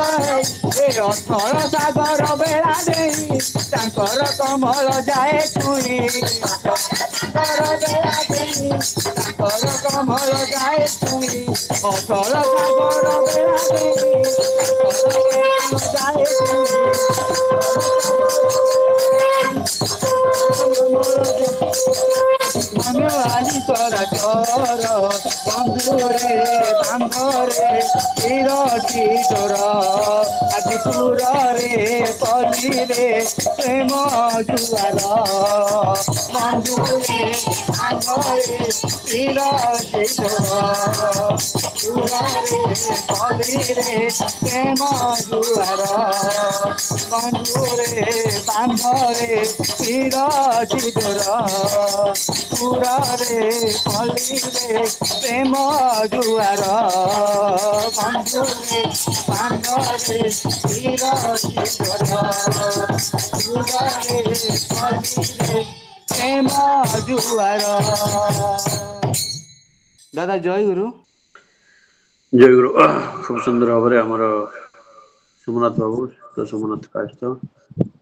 ଏ ଅଥଳ ସାଗର ବେଳା ଦେଇ ତାଙ୍କର କମଳ ଯାଏ ଛୁଇଁ ସାଗର ବେଳା ଦେଇ ତାଙ୍କର କମଳ ଯାଏ ଛୁଇଁ ଅଥଳ ସାଗର ବେଳା ଦେଇ ଯାଏ ଛୁଇଁ ଧନ୍ୟବାଦୀ କରା କର ବନ୍ଧୁରେ ବାନ୍ଧରେ ଚିରଟି ଡୋର ଆଜି ପୁରରେ ପଲ୍ଲୀରେ ପ୍ରେମ ଜୁଆର ବନ୍ଧୁରେ ବାନ୍ଧରେ ଚିରଟି ଡୋର ପୁରରେ ପଲ୍ଲୀରେ ପ୍ରେମ ଜୁଆର ବନ୍ଧୁରେ ବାନ୍ଧରେ ଚିରଟି ଡୋର ପୁରରେ ପଲ୍ଲୀରେ ପ୍ରେମ ଜୁଆର ବନ୍ଧୁରେ ବାନ୍ଧରେ ଚିରଟି ଡୋର ପୁରରେ ପଲ୍ଲୀରେ ପ୍ରେମ ଜୁଆର। ଦାଦା ଜୟ ଗୁରୁ। ଜୟ ଗୁରୁ। ଖୁବ ସୁନ୍ଦର ଭାବରେ ଆମର ସୋମନାଥ ବାବୁ ସୋମନାଥ କାଷ୍ଟ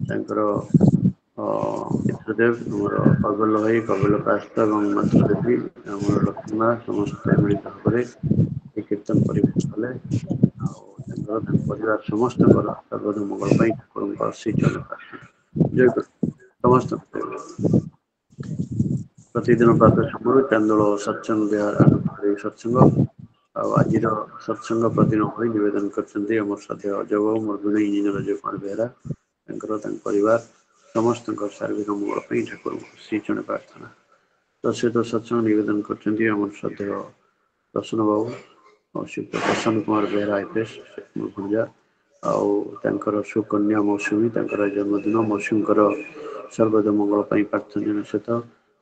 ତାଙ୍କର ମିତ୍ରଦେବ ଆମର କବଲ ଭାଇ କବଲ କାଷ୍ଟ ଏବଂ ମାତୃଦେବୀ ଆମର ଲକ୍ଷ୍ମୀ ସମସ୍ତେ ମିଳିତ ଭାବରେ ଏ କୀର୍ତ୍ତନ ପରିବେଶ କଲେ ଆଉ ତାଙ୍କର ତାଙ୍କ ପରିବାର ସମସ୍ତଙ୍କର ସର୍ବଦ ମଙ୍ଗଳ ପାଇଁ ଠାକୁରଙ୍କ ଶ୍ରୀଚରଣ ପ୍ରାର୍ଥନା। ଜୟ ଗୁରୁ ସମସ୍ତଙ୍କୁ। ପ୍ରତିଦିନ ପ୍ରାତଃ ସମୟରେ ଚାନ୍ଦୋଳ ସତ୍ସଙ୍ଗ ବିହାର ଆରମ୍ଭ କରି ସତ୍ସଙ୍ଗ ଆଉ ଆଜିର ସତ୍ସଙ୍ଗ ପ୍ରତିଦିନ ଭଳି ନିବେଦନ କରିଛନ୍ତି ଆମର ସାଧ୍ୟ ଅଜବ ମର୍ଗୁଣୀ ଇଞ୍ଜିନିୟର ଅଜୟ କୁମାର ବେହେରା ତାଙ୍କର ତାଙ୍କ ପରିବାର ସମସ୍ତଙ୍କ ସାର୍ବିକ ମଙ୍ଗଳ ପାଇଁ ଠାକୁରଙ୍କୁ ଶ୍ରୀଚରଣ ପ୍ରାର୍ଥନା। ତ ସହିତ ସତ୍ସଙ୍ଗ ନିବେଦନ କରିଛନ୍ତି ଆମର ସାଧ୍ୟ ପ୍ରସନ୍ନ ବାବୁ ଶ୍ରୀଯୁକ୍ତ ପ୍ରସନ୍ନ କୁମାର ବେହେରା ଆଇପିଏସ୍ ଭଞ୍ଜା ଆଉ ତାଙ୍କର ସୁକନ୍ୟା ମୌସୁମୀ ତାଙ୍କର ଜନ୍ମଦିନ ମୌସୁମୀଙ୍କର ସର୍ବଦ ମଙ୍ଗଳ ପାଇଁ ପ୍ରାର୍ଥନା ସହିତ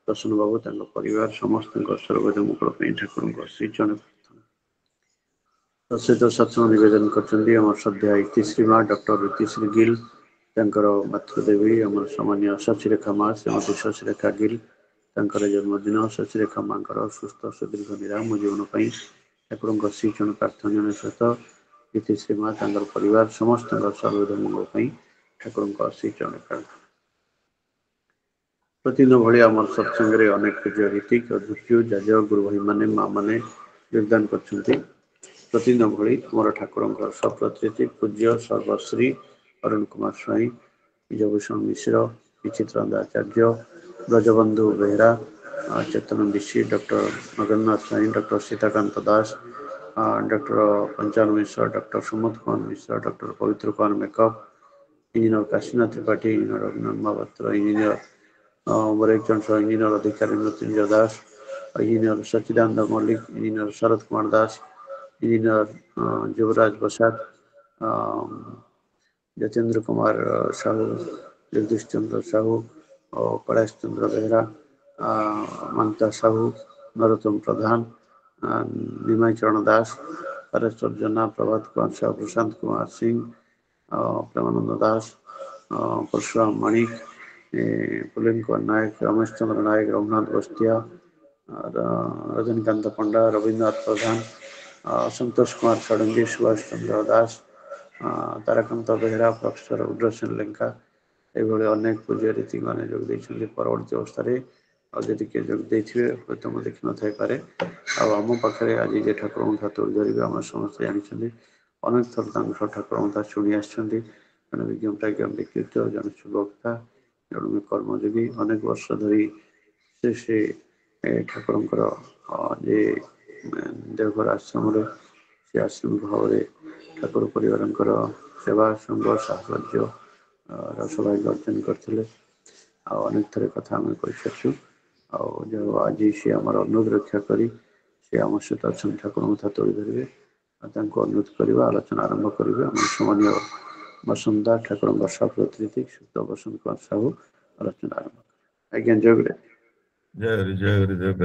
ପ୍ରସନ୍ନ ବାବୁ ତାଙ୍କ ପରିବାର ସମସ୍ତଙ୍କ ସର୍ବଦ ମଙ୍ଗଳ ପାଇଁ ଠାକୁରଙ୍କ ଶ୍ରୀଚରଣ ପ୍ରାର୍ଥନା। ତ ସହିତ ସତ୍ସଙ୍ଗ ନିବେଦନ କରିଛନ୍ତି ଆମର ଶ୍ରଦ୍ଧା ଇତିଶ୍ରୀ ମା ଡକ୍ଟର ଇତିଶ୍ରୀ ଗିଲ୍ ତାଙ୍କର ମାତୃଦେବୀ ଆମର ସାମାନ୍ୟ ଶଶିରେଖା ମା ଶ୍ରୀମତୀ ଶଶିରେଖା ଗିଲ୍ ତାଙ୍କର ଜନ୍ମଦିନ ଶଶିରେଖା ମାଙ୍କର ସୁସ୍ଥ ସୁଦୀର୍ଘ ନିରାମ ଜୀବନ ପାଇଁ ଠାକୁରଙ୍କ ଶ୍ରୀଚରଣ ପ୍ରାର୍ଥନା ସହିତ ଇତିଶ୍ରୀ ମା ତାଙ୍କର ପରିବାର ସମସ୍ତଙ୍କ ସର୍ବଦ ମଙ୍ଗଳ ପାଇଁ ଠାକୁରଙ୍କ ଶ୍ରୀଚରଣ ପ୍ରାର୍ଥନା। ପ୍ରତିଦିନ ଭଳି ଆମର ସତ୍ସଙ୍ଗରେ ଅନେକ ପୂଜ୍ୟ ରୀତିକ ଅଧ୍ୟକ୍ଷ ଯାଜକ ଗୁରୁ ଭାଇମାନେ ମା ମାନେ ଯୋଗଦାନ କରିଛନ୍ତି प्रतिदिन भली आम ठाकुर सप्रतिनिधि पूज्य सर्वश्री अरुण कुमार स्वाई विजयभूषण मिश्र विचित्रानंद आचार्य ब्रजबंधु बेहरा चेतन ऋषि डॉक्टर नगेन्द्रनाथ स्वाई डॉक्टर सीताकांत दास डॉक्टर पंचानन मिश्र डॉक्टर सुमोद कुमार मिश्र डॉक्टर पवित्र Kumar makeup engineer Kashinath Tripathi engineer अभिनंदन महापात्र इंजीनियर बरेकचंद इंजीनियर अधिकारी मृत्युंजय दास इंजीनियर सच्चिदानंद मल्लिक इंजीनियर शरद कुमार दास इंजीनियर युवराज प्रसाद जतेंद्र कुमार साहू जगदीश चंद्र साहू कैलाश चंद्र बेहरा ममता साहू नरोत्तम प्रधान निमाई चरण दास परेश्वर जेना प्रभात कुमार साहू प्रशांत कुमार सिंह प्रेमानंद दास परशुराम माणिक पुलिन कुमार नायक रमेश चंद्र नायक रघुनाथ बस्तिया रजनीकांत पंडा रवीन्द्रनाथ प्रधान संतोष कुमार षडंगी सुभाष चंद्र दास ताराकांत बेहरा प्रोफेसर उग्रसेन लेंका ये अनेक पूज्य रीति मैंने जोग परवर्ती अवस्था आदि किए जोग देथिबे हयतो म देखि न थाई पारे आम पाखे आज जे ठाकुर हाथ धरवे आम समस्त जानी अनेक थर ठाकुर हाथ शुणी आसुच्च जन विज्ञप्राज्ञ व्यक्तित्व जन शुभक्ता जन कर्मयोगी अनेक वर्ष धरी श्री श्री ठाकुर जे देवघर आश्रम से आश्रम भाव ठाकुर परिवार सेवा संग साहस्य सौभाग्य अर्जन करते अनेक थर कथा आम कर आज सी आम अनुरोध रक्षा करी से आम सहित अच्छा ठाकुर कथा तोड़ी धरवे अनुरोध करवा आलोचना आरंभ करेंगे आम सम्मानीय बसंता ठाकुर सप्रतिनिधि शुद्ध बसंत कुमार साहू आलोचना आरंभ आज्ञा जय गुरु जय गुरुदेव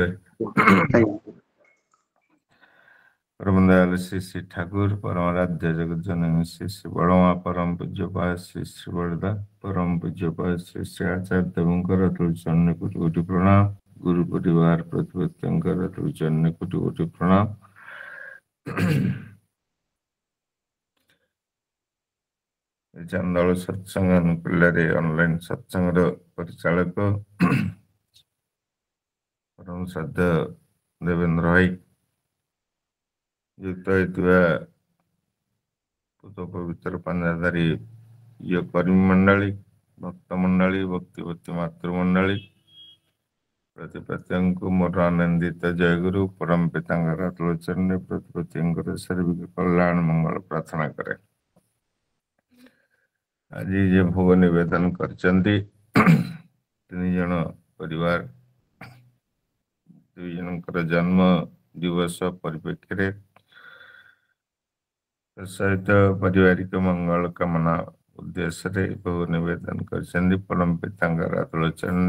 परमदयाल श्री श्री ठाकुर परमाराध्य जगत जननी श्री श्री बड़मा परम पूज्यपाद श्री श्री बड़दा परम पूज्यपाद श्री श्री आचार्य देवंकर तुलचरण कोटि कोटि प्रणाम गुरु परिवार प्रतिपत्तिंकर तुलचरण कोटि कोटि प्रणाम चंदल सत्संग अनुकूल ऑनलाइन सत्संग परिचालक परम श्रद्धा देवेंद्र भाई युक्त पवित्र पंजाधारी ये कर्मी मंडली भक्त मंडली भक्तिवती मातृमंडली प्रतिपत्ति मोर आनंदित जयगुरु परम पितांगर तुलचरण प्रतिपत्ति सर्विक कल्याण मंगल प्रार्थना करे आज ये भोग निवेदन कर तीन जन परिवार दुई जनकर जन्म दिवस परिप्रेक्षी सहित पारिवारिक मंगल कामना उद्देश्य भोग निवेदन कर परम पितांगर तुलचरण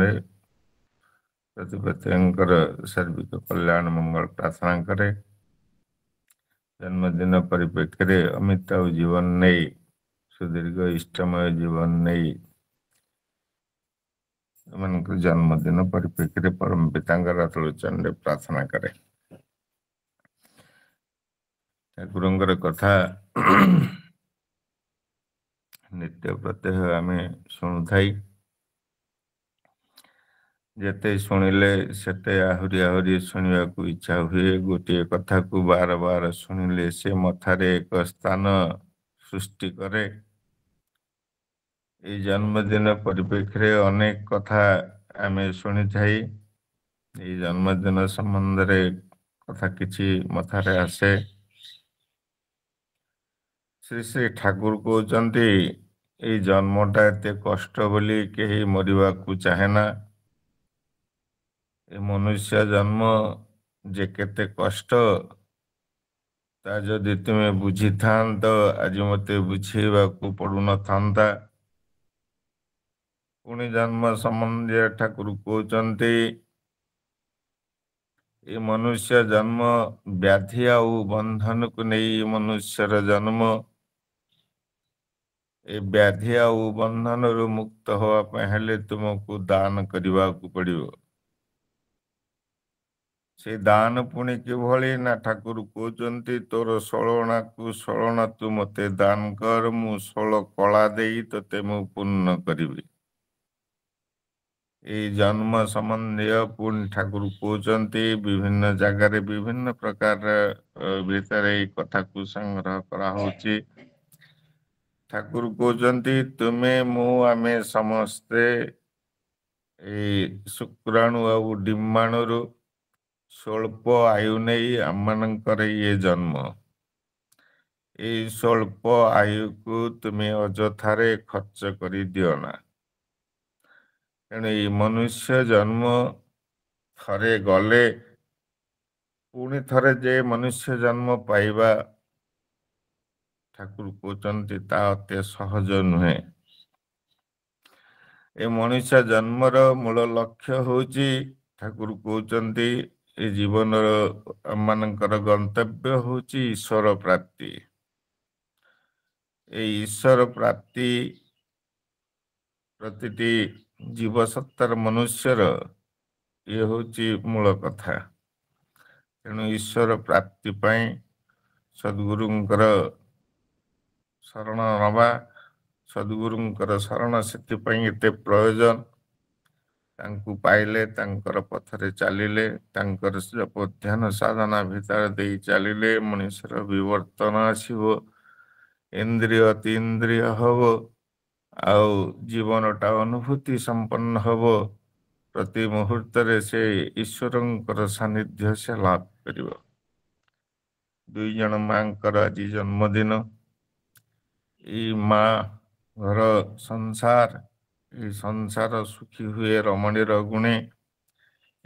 प्रतिपत्ति सर्विक कल्याण मंगल प्रार्थना करे जन्मदिन परिप्रेक्षी अमिताभ जीवन नहीं सुदीर्घ इष्टमय जीवन नहीं जन्मदिन परिप्रेक्षी परम पितांगर तुलचरण प्रार्थना करे ठाकुर कथा नित्य प्रत्यह आम शुणु थाई जेते शुणिले सेते आहुरी आहुरी शुणा को इच्छा हुए गोटे कथा को बार बार शुणिले से मथारे एक स्थान सृष्टि करे ये जन्मदिन परिप्रेक्षी अनेक कथा आम शुणी थाई ये जन्मदिन संबंध रे कथा किछि मथारे आसे श्री श्री ठाकुर कहते ये जन्मटा एत कष्ट बोली कहीं मरवा को चाहेना ये मनुष्य जन्म जे केते कष्ट ता जदि तुम्हें बुझी था तो आज मत बुझेवा को पड़ू न था पुणी जन्म संबंधी ठाकुर कहते ये मनुष्य जन्म व्याधि आउ बंधन को नहीं मनुष्यर जन्म ए व्याधि आउ बंधन रु मुक्त होगा हेले तुमको दान करने को पड़ो से दान पुणी किभली ना ठाकुर कहते तोर 16 को 16 तू मते दान कर मु 16 कला दे तोते मु पूर्ण करी ଏଇ ଜନ୍ମ ସମ୍ବନ୍ଧୀୟ ପୁଣି ଠାକୁର କହୁଛନ୍ତି ବିଭିନ୍ନ ଜାଗାରେ ବିଭିନ୍ନ ପ୍ରକାର ଭିତରେ ଏଇ କଥାକୁ ସଂଗ୍ରହ କରାହଉଛି। ଠାକୁର କହୁଛନ୍ତି ତୁମେ ମୁଁ ଆମେ ସମସ୍ତେ ଏଇ ଶୁକ୍ରାଣୁ ଆଉ ଡିମ୍ବାଣୁରୁ ସ୍ୱଳ୍ପ ଆୟୁ ନେଇ ଆମମାନଙ୍କର ଇଏ ଜନ୍ମ। ଏଇ ସ୍ୱଳ୍ପ ଆୟୁକୁ ତୁମେ ଅଯଥାରେ ଖର୍ଚ୍ଚ କରିଦିଅ ନା। ତେଣୁ ଏଇ ମନୁଷ୍ୟ ଜନ୍ମ ଥରେ ଗଲେ ପୁଣି ଥରେ ଯେ ମନୁଷ୍ୟ ଜନ୍ମ ପାଇବା ଠାକୁର କହୁଛନ୍ତି ତା ଅତି ସହଜ ନୁହେଁ। ଏ ମନୁଷ୍ୟ ଜନ୍ମର ମୂଳ ଲକ୍ଷ୍ୟ ହେଉଛି ଠାକୁର କହୁଛନ୍ତି ଏ ଜୀବନର ଆମମାନଙ୍କର ଗନ୍ତବ୍ୟ ହେଉଛି ଈଶ୍ୱର ପ୍ରାପ୍ତି। ଏଇ ଈଶ୍ୱର ପ୍ରାପ୍ତି ପ୍ରତିଟି ଜୀବସତ୍ତାର ମନୁଷ୍ୟର ଇଏ ହେଉଛି ମୂଳ କଥା। ତେଣୁ ଈଶ୍ୱର ପ୍ରାପ୍ତି ପାଇଁ ସଦ୍ଗୁରୁଙ୍କର ଶରଣ ନେବା, ସଦ୍ଗୁରୁଙ୍କର ଶରଣ ସେଥିପାଇଁ ଏତେ ପ୍ରୟୋଜନ। ତାଙ୍କୁ ପାଇଲେ ତାଙ୍କର ପଥରେ ଚାଲିଲେ ତାଙ୍କର ଜପ ଧ୍ୟାନ ସାଧନା ଭିତରେ ଦେଇ ଚାଲିଲେ ମଣିଷର ବିବର୍ତ୍ତନ ଆସିବ, ଇନ୍ଦ୍ରିୟ ଅତୀନ୍ଦ୍ରିୟ ହବ, ଆଉ ଜୀବନଟା ଅନୁଭୂତି ସମ୍ପନ୍ନ ହବ। ପ୍ରତି ମୁହୂର୍ତ୍ତରେ ସେ ଈଶ୍ୱରଙ୍କର ସାନ୍ନିଧ୍ୟ ସେ ଲାଭ କରିବ। ଦୁଇ ଜଣ ମାଙ୍କର ଆଜି ଜନ୍ମଦିନ। ଏଇ ମା ଘର ସଂସାର, ଏଇ ସଂସାର ସୁଖୀ ହୁଏ ରମଣୀର ଗୁଣେ।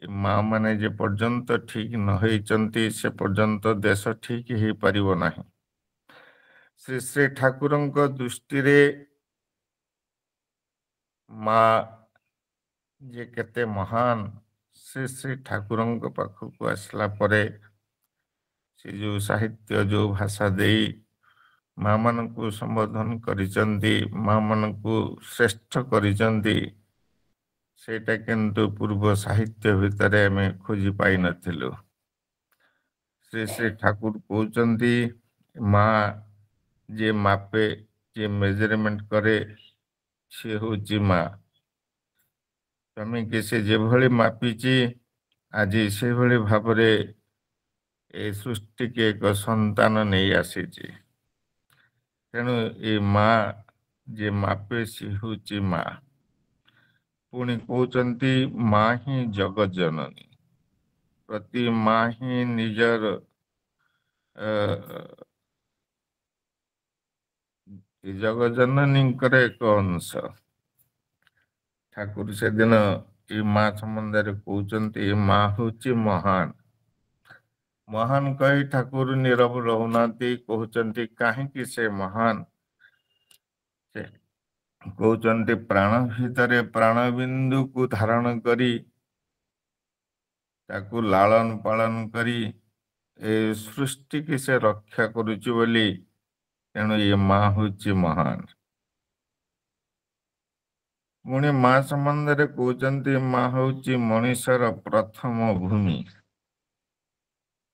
ଏ ମା ମାନେ ଯେ ପର୍ଯ୍ୟନ୍ତ ଠିକ ନ ହେଇଛନ୍ତି ସେ ପର୍ଯ୍ୟନ୍ତ ଦେଶ ଠିକ ହେଇପାରିବ ନାହିଁ। ଶ୍ରୀ ଶ୍ରୀ ଠାକୁରଙ୍କ ଦୃଷ୍ଟିରେ ମା ଯେ କେତେ ମହାନ, ଶ୍ରୀ ଶ୍ରୀ ଠାକୁରଙ୍କ ପାଖକୁ ଆସିଲା ପରେ ସେ ଯେଉଁ ସାହିତ୍ୟ ଯେଉଁ ଭାଷା ଦେଇ ମା ମାନଙ୍କୁ ସମ୍ବୋଧନ କରିଛନ୍ତି, ମା ମାନଙ୍କୁ ଶ୍ରେଷ୍ଠ କରିଛନ୍ତି, ସେଇଟା କିନ୍ତୁ ପୂର୍ବ ସାହିତ୍ୟ ଭିତରେ ଆମେ ଖୋଜି ପାଇନଥିଲୁ। ଶ୍ରୀ ଶ୍ରୀ ଠାକୁର କହୁଛନ୍ତି ମା ଯେ ମାପେ, ଯେ ମେଜରମେଣ୍ଟ କରେ, ସେ ହେଉଛି ମା। ସ୍ୱାମୀକି ସେ ଯେଭଳି ମାପିଛି ଆଜି ସେଭଳି ଭାବରେ ଏ ସୃଷ୍ଟିକି ଏକ ସନ୍ତାନ ନେଇ ଆସିଛି। ତେଣୁ ଏ ମା ଯେ ମାପେ ସେ ହେଉଛି ମା। ପୁଣି କହୁଛନ୍ତି ମା ହିଁ ଜଗତ ଜନନୀ। ପ୍ରତି ମା ହିଁ ନିଜର ଜଗଜନନୀଙ୍କର ଏକ ଅଂଶ। ଠାକୁର ସେଦିନ ଏ ମା ସମ୍ବନ୍ଧରେ କହୁଛନ୍ତି ଏ ମା ହେଉଛି ମହାନ। ମହାନ କହି ଠାକୁର ନୀରବ ରହୁନାହାନ୍ତି, କହୁଛନ୍ତି କାହିଁକି ସେ ମହାନ। ସେ କହୁଛନ୍ତି ପ୍ରାଣ ଭିତରେ ପ୍ରାଣବିନ୍ଦୁକୁ ଧାରଣ କରି ତାକୁ ଲାଳନ ପାଳନ କରି ଏ ସୃଷ୍ଟିକି ସେ ରକ୍ଷା କରୁଛି ବୋଲି, ତେଣୁ ଏ ମା ହେଉଛି ମହାନ। ପୁଣି ମା ସମ୍ବନ୍ଧରେ କହୁଛନ୍ତି ମା ହେଉଛି ମଣିଷର ପ୍ରଥମ ଭୂମି।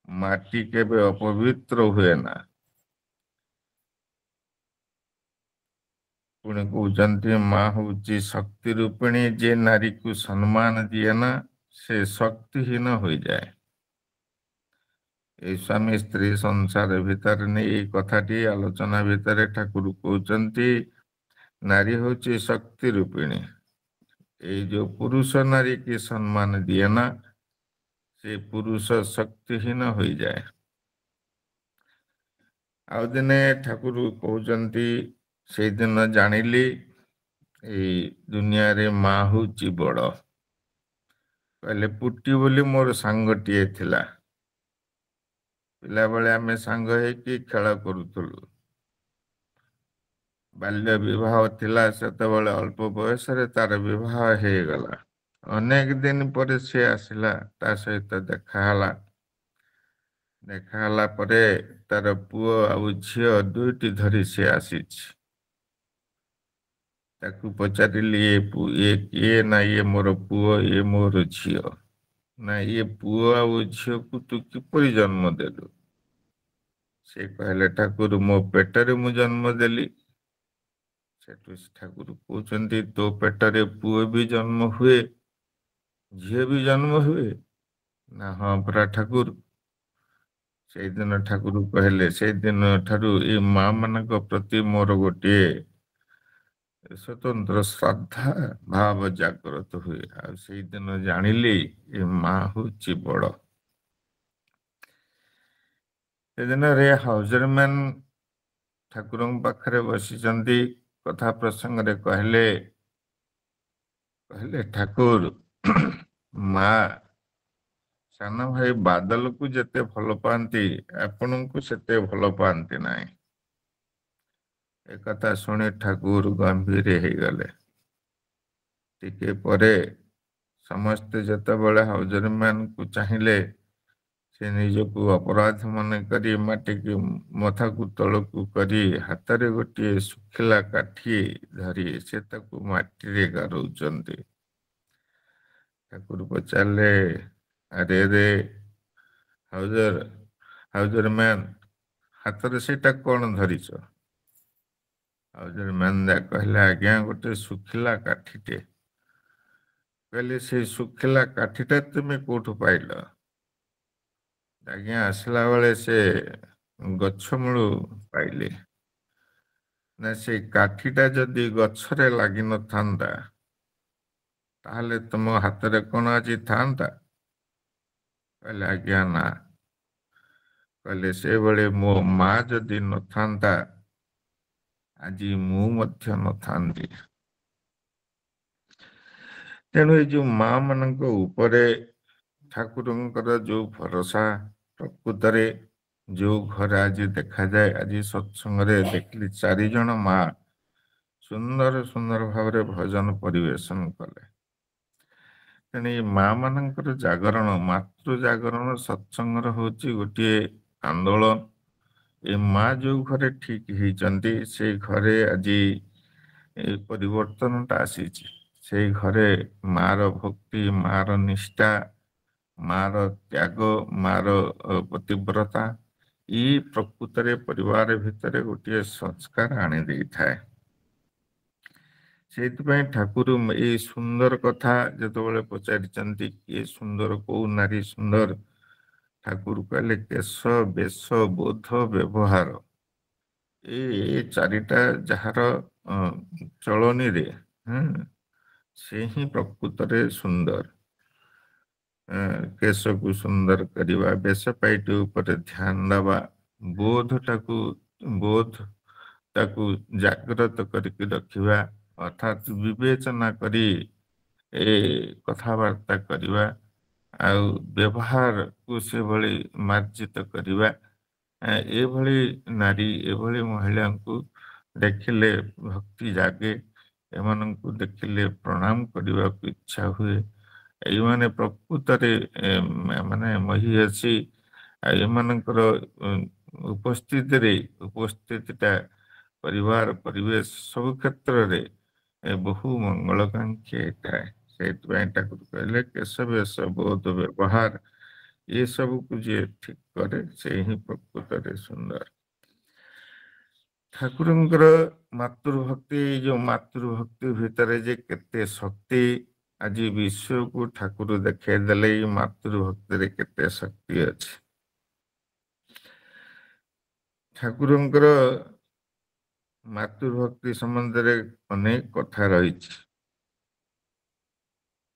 ମାଟି କେବେ ଅପବିତ୍ର ହୁଏ ନା। ପୁଣି କହୁଛନ୍ତି ମା ହେଉଛି ଶକ୍ତି ରୂପିଣୀ, ଯେ ନାରୀକୁ ସମ୍ମାନ ଦିଏ ନା ସେ ଶକ୍ତିହୀନ ହୋଇଯାଏ। এই ସ୍ୱାମୀ ସ୍ତ୍ରୀ ସଂସାର ଭିତରେ ନେଇ ଏଇ କଥାଟି ଆଲୋଚନା ଭିତରେ ଠାକୁର କହୁଛନ୍ତି ନାରୀ ହେଉଛି ଶକ୍ତି ରୂପିଣୀ। ଏଇ ଯୋଉ ପୁରୁଷ ନାରୀ କି ସମ୍ମାନ ଦିଏ ନା ସେ ପୁରୁଷ ଶକ୍ତିହୀନ ହୋଇଯାଏ। ଆଉ ଦିନେ ଠାକୁର କହୁଛନ୍ତି ସେଇଦିନ ଜାଣିଲି ଏଇ ଦୁନିଆରେ ମା ହେଉଛି ବଡ଼। କହିଲେ ପୁଟି ବୋଲି ମୋର ସାଙ୍ଗଟିଏ ଥିଲା। ପିଲାବେଳେ ଆମେ ସାଙ୍ଗ ହେଇକି ଖେଳ କରୁଥିଲୁ। ବାଲ୍ୟ ବିବାହ ଥିଲା, ସେତେବେଳେ ଅଳ୍ପ ବୟସରେ ତାର ବିବାହ ହେଇଗଲା। ଅନେକ ଦିନ ପରେ ସେ ଆସିଲା, ତା ସହିତ ଦେଖା ହେଲା। ଦେଖା ହେଲା ପରେ ତାର ପୁଅ ଆଉ ଝିଅ ଦୁଇଟି ଧରି ସେ ଆସିଛି। ତାକୁ ପଚାରିଲି ଇଏ କିଏ? ନା ଇଏ ମୋର ପୁଅ, ଇଏ ମୋର ଝିଅ। ନା ଇଏ ପୁଅ ଆଉ ଝିଅକୁ ତୁ କିପରି ଜନ୍ମ ଦେଲୁ? ସେ କହିଲେ ଠାକୁର ମୋ ପେଟରେ ମୁଁ ଜନ୍ମ ଦେଲି। ସେଠୁ ଠାକୁର କହୁଛନ୍ତି ତୋ ପେଟରେ ପୁଅ ବି ଜନ୍ମ ହୁଏ, ଝିଅ ବି ଜନ୍ମ ହୁଏ ନା? ହଁ ପରା ଠାକୁର। ସେଇଦିନ ଠାକୁର କହିଲେ ସେଇଦିନ ଠାରୁ ଏଇ ମା ମାନଙ୍କ ପ୍ରତି ମୋର ଗୋଟିଏ ସ୍ୱତନ୍ତ୍ର ଶ୍ରଦ୍ଧା ଭାବ ଜାଗ୍ରତ ହୁଏ। ଆଉ ସେଇଦିନ ଜାଣିଲି ଏ ମା ହଉଛି ବଡ଼। ସେଦିନରେ ହାଉଜରମ୍ୟାନ ଠାକୁରଙ୍କ ପାଖରେ ବସିଛନ୍ତି। କଥା ପ୍ରସଙ୍ଗରେ କହିଲେ ଠାକୁର ମା ସାନ ଭାଇ ବାଦଲକୁ ଯେତେ ଭଲ ପାଆନ୍ତି ଆପଣଙ୍କୁ ସେତେ ଭଲ ପାଆନ୍ତି ନାହିଁ। ଏକଥା ଶୁଣି ଠାକୁର ଗମ୍ଭୀର ହେଇଗଲେ। ଟିକେ ପରେ ସମସ୍ତେ ଯେତେବେଳେ ହାଉଜରମ୍ୟାନକୁ ଚାହିଁଲେ, ସେ ନିଜକୁ ଅପରାଧ ମନେ କରି ମାଟିକି ମଥାକୁ ତଳକୁ କରି ହାତରେ ଗୋଟିଏ ଶୁଖିଲା କାଠି ଧରି ସେ ତାକୁ ମାଟିରେ ଗାରଉଛନ୍ତି। ଠାକୁର ପଚାରିଲେ, ଆରେ ରେ ହାଉଜରମ୍ୟାନ, ହାତରେ ସେଇଟା କଣ ଧରିଛ? ହାଉଜରମ୍ୟାନ କହିଲେ, ଆଜ୍ଞା ଗୋଟେ ଶୁଖିଲା କାଠିଟେ। କହିଲେ, ସେଇ ଶୁଖିଲା କାଠିଟା ତୁମେ କୋଉଠୁ ପାଇଲ? ଆଜ୍ଞା ଆସିଲା ବେଳେ ସେ ଗଛ ମୂଳୁ ପାଇଲି। ନା ସେଇ କାଠିଟା ଯଦି ଗଛରେ ଲାଗିନଥାନ୍ତା ତାହେଲେ ତୁମ ହାତରେ କଣ ଆଜି ଥାନ୍ତା? କହିଲେ, ଆଜ୍ଞା ନା। କହିଲେ, ସେଭଳି ମୋ ମା ଯଦି ନଥାନ୍ତା ଆଜି ମୁଁ ମଧ୍ୟ ନଥାନ୍ତି। ତେଣୁ ଏଇ ଯୋଉ ମା ମାନଙ୍କ ଉପରେ ଠାକୁରଙ୍କର ଯୋଉ ଭରସା, ପ୍ରକୃତରେ ଯୋଉ ଘରେ ଆଜି ଦେଖାଯାଏ, ଆଜି ସତ୍ସଙ୍ଗରେ ଦେଖିଲି 4 ଜଣ ମା ସୁନ୍ଦର ସୁନ୍ଦର ଭାବରେ ଭଜନ ପରିବେଷଣ କଲେ। ତେଣୁ ଏଇ ମା ମାନଙ୍କର ଜାଗରଣ, ମାତୃ ଜାଗରଣ ସତ୍ସଙ୍ଗର ହଉଛି ଗୋଟିଏ ଆନ୍ଦୋଳନ। ଏ ମା ଯୋଉ ଘରେ ଠିକ ହେଇଛନ୍ତି ସେଇ ଘରେ ଆଜି ଏ ପରିବର୍ତ୍ତନଟା ଆସିଛି। ସେଇ ଘରେ ମାର ଭକ୍ତି, ମାର ନିଷ୍ଠା, ମାର ତ୍ୟାଗ, ମାର ପତିବ୍ରତା, ଏଇ ପ୍ରକୃତରେ ପରିବାର ଭିତରେ ଗୋଟିଏ ସଂସ୍କାର ଆଣି ଦେଇଥାଏ। ସେଇଥିପାଇଁ ଠାକୁର ଏଇ ସୁନ୍ଦର କଥା ଯେତେବେଳେ ପଚାରିଛନ୍ତି, କିଏ ସୁନ୍ଦର, କୋଉ ନାରୀ ସୁନ୍ଦର? ଠାକୁର କହିଲେ, କେଶ, ବେଶ, ବୋଧ, ବ୍ୟବହାର, ଏ 4ଟା ଯାହାର ଚଳନୀରେ ସେ ହିଁ ପ୍ରକୃତରେ ସୁନ୍ଦର। କେଶକୁ ସୁନ୍ଦର କରିବା, ବେଶ ପାଇଟି ଉପରେ ଧ୍ୟାନ ଦେବା, ବୋଧ ତାକୁ ଜାଗ୍ରତ କରିକି ରଖିବା, ଅର୍ଥାତ୍ ବିବେଚନା କରି ଏ କଥାବାର୍ତ୍ତା କରିବା, ଆଉ ବ୍ୟବହାରକୁ ସେଭଳି ମାର୍ଜିତ କରିବା। ଏଭଳି ନାରୀ, ଏଭଳି ମହିଳାଙ୍କୁ ଦେଖିଲେ ଭକ୍ତି ଜାଗେ। ଏମାନଙ୍କୁ ଦେଖିଲେ ପ୍ରଣାମ କରିବାକୁ ଇଚ୍ଛା ହୁଏ। ଏଇମାନେ ପ୍ରକୃତରେ ମାନେ ମହିୟସୀ। ଆଉ ଏମାନଙ୍କର ଉପସ୍ଥିତିଟା ପରିବାର, ପରିବେଶ ସବୁ କ୍ଷେତ୍ରରେ ବହୁ ମଙ୍ଗଳକାଂକ୍ଷୀ ହେଇଥାଏ। ସେଇଥିପାଇଁ ଠାକୁର କହିଲେ, କେଶ, ବେଶ, ବୋଧ, ବ୍ୟବହାର, ଏ ସବୁକୁ ଯିଏ ଠିକ କରେ ସେ ହିଁ ପ୍ରକୃତରେ ସୁନ୍ଦର। ଠାକୁରଙ୍କର ମାତୃଭକ୍ତି, ଯୋଉ ମାତୃଭକ୍ତି ଭିତରେ ଯେ କେତେ ଶକ୍ତି, ଆଜି ବିଶ୍ୱକୁ ଠାକୁର ଦେଖେଇ ଦେଲେ ଏଇ ମାତୃଭକ୍ତିରେ କେତେ ଶକ୍ତି ଅଛି। ଠାକୁରଙ୍କର ମାତୃଭକ୍ତି ସମ୍ବନ୍ଧରେ ଅନେକ କଥା ରହିଛି।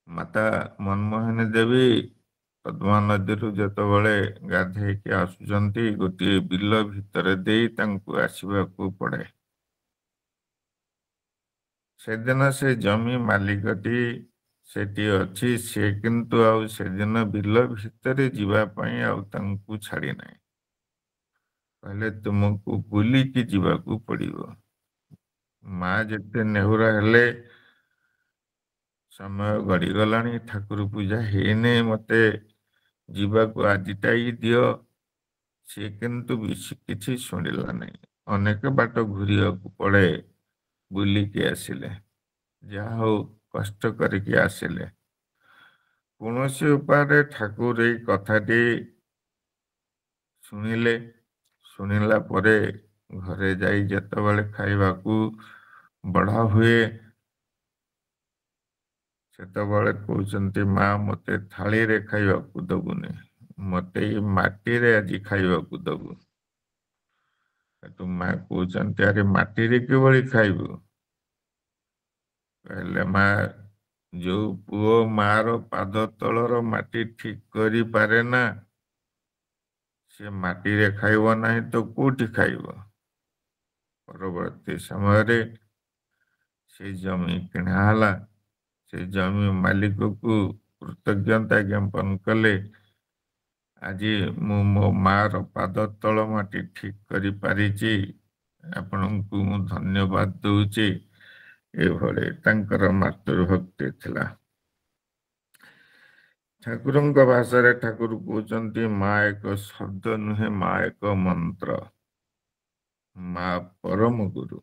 ମାତା ମନମୋହିନୀ ଦେବୀ ପଦ୍ମା ନଦୀରୁ ଯେତେବେଳେ ଗାଧେଇକି ଆସୁଛନ୍ତି, ଗୋଟିଏ ବିଲ ଭିତରେ ଦେଇ ତାଙ୍କୁ ଆସିବାକୁ ପଡ଼େ। ସେଦିନ ସେ ଜମି ମାଲିକଟି ସେଠି ଅଛି, ସେ କିନ୍ତୁ ଆଉ ସେଦିନ ବିଲ ଭିତରେ ଯିବା ପାଇଁ ଆଉ ତାଙ୍କୁ ଛାଡ଼ି ନାହିଁ। କହିଲେ, ତୁମକୁ ବୁଲିକି ଯିବାକୁ ପଡ଼ିବ। ମା ଯେତେ ନେହୁରା ହେଲେ, ସମୟ ଗଡ଼ିଗଲାଣି, ଠାକୁର ପୂଜା ହେଇନି, ମତେ ଯିବାକୁ ଆଜିଟାଇ ଦିଅ। ସେ କିନ୍ତୁ କିଛି ଶୁଣିଲା ନାହିଁ। ଅନେକ ବାଟ ଘୁରିବାକୁ ପଡ଼େ, ବୁଲିକି ଆସିଲେ। ଯାହା ହଉ କଷ୍ଟ କରିକି ଆସିଲେ। କୌଣସି ଉପାୟରେ ଠାକୁର ଏଇ କଥାଟି ଶୁଣିଲେ। ଶୁଣିଲା ପରେ ଘରେ ଯାଇ ଯେତେବେଳେ ଖାଇବାକୁ ବଢ଼ା ହୁଏ, ସେତେବେଳେ କହୁଛନ୍ତି ମା ମତେ ଥାଳିରେ ଖାଇବାକୁ ଦବୁନି, ମତେ ଏଇ ମାଟିରେ ଆଜି ଖାଇବାକୁ ଦବୁ। ତୁ ମା କହୁଛନ୍ତି ଆରେ ମାଟିରେ କିଭଳି ଖାଇବୁ? କହିଲେ ମା ଯୋଉ ପୁଅ ମାର ପାଦ ତଳର ମାଟି ଠିକ କରିପାରେ ନା ସେ ମାଟିରେ ଖାଇବ ନାହିଁ ତ କୋଉଠି ଖାଇବ? ପରବର୍ତ୍ତୀ ସମୟରେ ସେ ଜମି କିଣା ହେଲା। ସେ ଜମି ମାଲିକକୁ କୃତଜ୍ଞତା ଜ୍ଞାପନ କଲେ। ଆଜି ମୁଁ ମୋ ମାର ପାଦ ତଳ ମାଟି ଠିକ କରିପାରିଛି, ଆପଣଙ୍କୁ ମୁଁ ଧନ୍ୟବାଦ ଦଉଛି। ଏଭଳି ତାଙ୍କର ମାତୃଭକ୍ତି ଥିଲା। ଠାକୁରଙ୍କ ଭାଷାରେ ଠାକୁର କହୁଛନ୍ତି ମା ଏକ ଶବ୍ଦ ନୁହେଁ, ମା ଏକ ମନ୍ତ୍ର, ମା ପରମ ଗୁରୁ।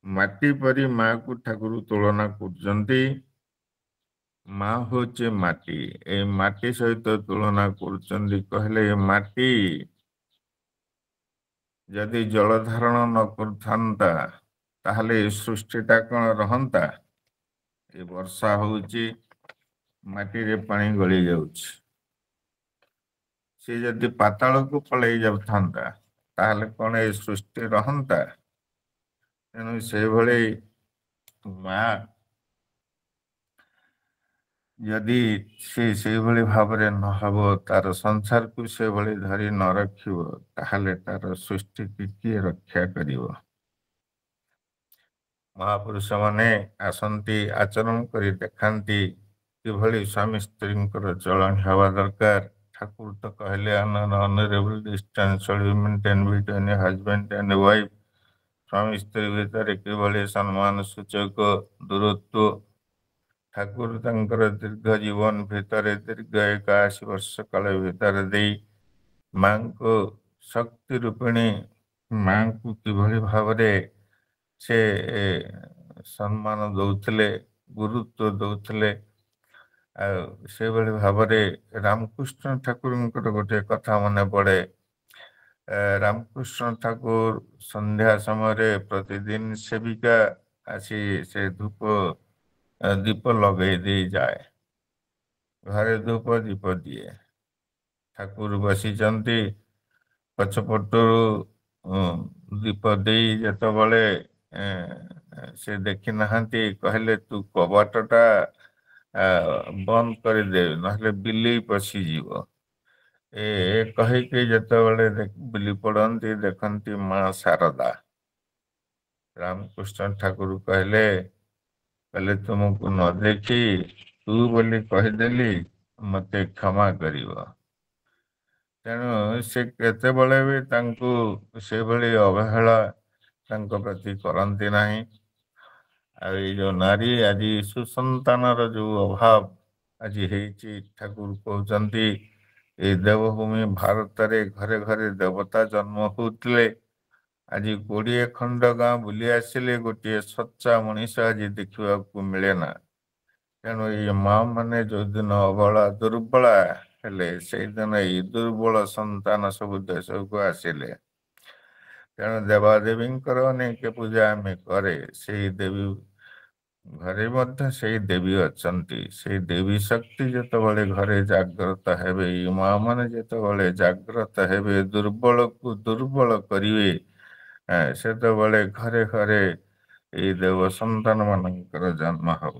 ମାଟି ପରି ମାକୁ ଠାକୁର ତୁଳନା କରୁଛନ୍ତି। ମା ହଉଛି ମାଟି, ଏ ମାଟି ସହିତ ତୁଳନା କରୁଛନ୍ତି। କହିଲେ ଏ ମାଟି ଯଦି ଜଳ ଧାରଣ ନ କରୁଥାନ୍ତା ତାହେଲେ ଏ ସୃଷ୍ଟିଟା କଣ ରହନ୍ତା? ଏ ବର୍ଷା ହଉଛି, ମାଟିରେ ପାଣି ଗଳି ଯାଉଛି। ସେ ଯଦି ପାତାଳକୁ ପଳେଇ ଯାଉଥାନ୍ତା ତାହେଲେ କଣ ଏ ସୃଷ୍ଟି ରହନ୍ତା? ତେଣୁ ସେଇଭଳି ମା ଯଦି ସେ ସେଇଭଳି ଭାବରେ ନହେବ, ତାର ସଂସାରକୁ ସେଭଳି ଧରି ନ ରଖିବ, ତାହେଲେ ତାର ସୃଷ୍ଟିକୁ କିଏ ରକ୍ଷା କରିବ? ମହାପୁରୁଷ ମାନେ ଆସନ୍ତି, ଆଚରଣ କରି ଦେଖାନ୍ତି କିଭଳି ସ୍ୱାମୀ ସ୍ତ୍ରୀଙ୍କର ଚଳଣି ହେବା ଦରକାର। ଠାକୁର ତ କହିଲେ honorable distance should be maintained between a husband and a wife। ସ୍ୱାମୀ ସ୍ତ୍ରୀ ଭିତରେ କିଭଳି ସମ୍ମାନ ସୂଚକ ଦୂରତ୍ୱ। ଠାକୁର ତାଙ୍କର ଦୀର୍ଘ ଜୀବନ ଭିତରେ ଦୀର୍ଘ 81 ବର୍ଷ କାଳ ଭିତରେ ଦେଇ ମାଙ୍କୁ ଶକ୍ତି ରୂପିଣୀ ମାଙ୍କୁ କିଭଳି ଭାବରେ ସେ ସମ୍ମାନ ଦଉଥିଲେ, ଗୁରୁତ୍ୱ ଦଉଥିଲେ। ଆଉ ସେଇଭଳି ଭାବରେ ରାମକୃଷ୍ଣ ଠାକୁରଙ୍କର ଗୋଟେ କଥା ମନେ ପଡେ। ରାମକୃଷ୍ଣ ଠାକୁର ସନ୍ଧ୍ୟା ସମୟରେ ପ୍ରତିଦିନ ସେବିକା ଆସି ସେ ଧୂପ ଦୀପ ଲଗେଇ ଦେଇ ଯାଏ। ଘରେ ଧୂପ ଦୀପ ଦିଏ। ଠାକୁର ବସିଛନ୍ତି, ପଛପଟରୁ ଦୀପ ଦେଇ ଯେତେବେଳେ ସେ ଦେଖି ନାହାନ୍ତି, କହିଲେ ତୁ କବାଟଟା ବନ୍ଦ କରିଦେ, ନହେଲେ ବିଲେଇ ପଶିଯିବ। କହିକି ଯେତେବେଳେ ବୁଲି ପଡନ୍ତି, ଦେଖନ୍ତି ମା ଶାରଦା। ରାମକୃଷ୍ଣ ଠାକୁର କହିଲେ ତୁମକୁ ନ ଦେଖି ତୁ ବୋଲି କହିଦେଲି, ମତେ କ୍ଷମା କରିବ। ତେଣୁ ସେ କେତେବେଳେ ବି ତାଙ୍କୁ ସେଭଳି ଅବହେଳା ତାଙ୍କ ପ୍ରତି କରନ୍ତି ନାହିଁ। ଆଉ ଏଇ ଯୋଉ ନାରୀ ଆଜି ସୁସନ୍ତାନର ଯୋଉ ଅଭାବ ଆଜି ହେଇଛି, ଠାକୁର କହୁଛନ୍ତି ଏଇ ଦେବଭୂମି ଭାରତରେ ଘରେ ଘରେ ଦେବତା ଜନ୍ମ ହଉଥିଲେ। ଆଜି 20 ଖଣ୍ଡ ଗାଁ ବୁଲି ଆସିଲେ ଗୋଟିଏ ସଚ୍ଚା ମଣିଷ ଆଜି ଦେଖିବାକୁ ମିଳେ ନା। ତେଣୁ ଏଇ ମା ମାନେ ଯୋଉଦିନ ଅବଳା ଦୁର୍ବଳା ହେଲେ, ସେଇଦିନ ଏଇ ଦୁର୍ବଳ ସନ୍ତାନ ସବୁ ଦେଶକୁ ଆସିଲେ। ତେଣୁ ଦେବାଦେବୀଙ୍କର ଅନେକ ପୂଜା ଆମେ କରେ, ସେଇ ଦେବୀ ଘରେ ମଧ୍ୟ ସେଇ ଦେବୀ ଅଛନ୍ତି। ସେଇ ଦେବୀ ଶକ୍ତି ଯେତେବେଳେ ଘରେ ଜାଗ୍ରତ ହେବେ, ଏଇ ମା ମାନେ ଯେତେବେଳେ ଜାଗ୍ରତ ହେବେ, ଦୁର୍ବଳକୁ ଦୁର୍ବଳ କରିବେ, ସେତେବେଳେ ଘରେ ଘରେ ଏଇ ଦେବ ସନ୍ତାନ ମାନଙ୍କର ଜନ୍ମ ହବ।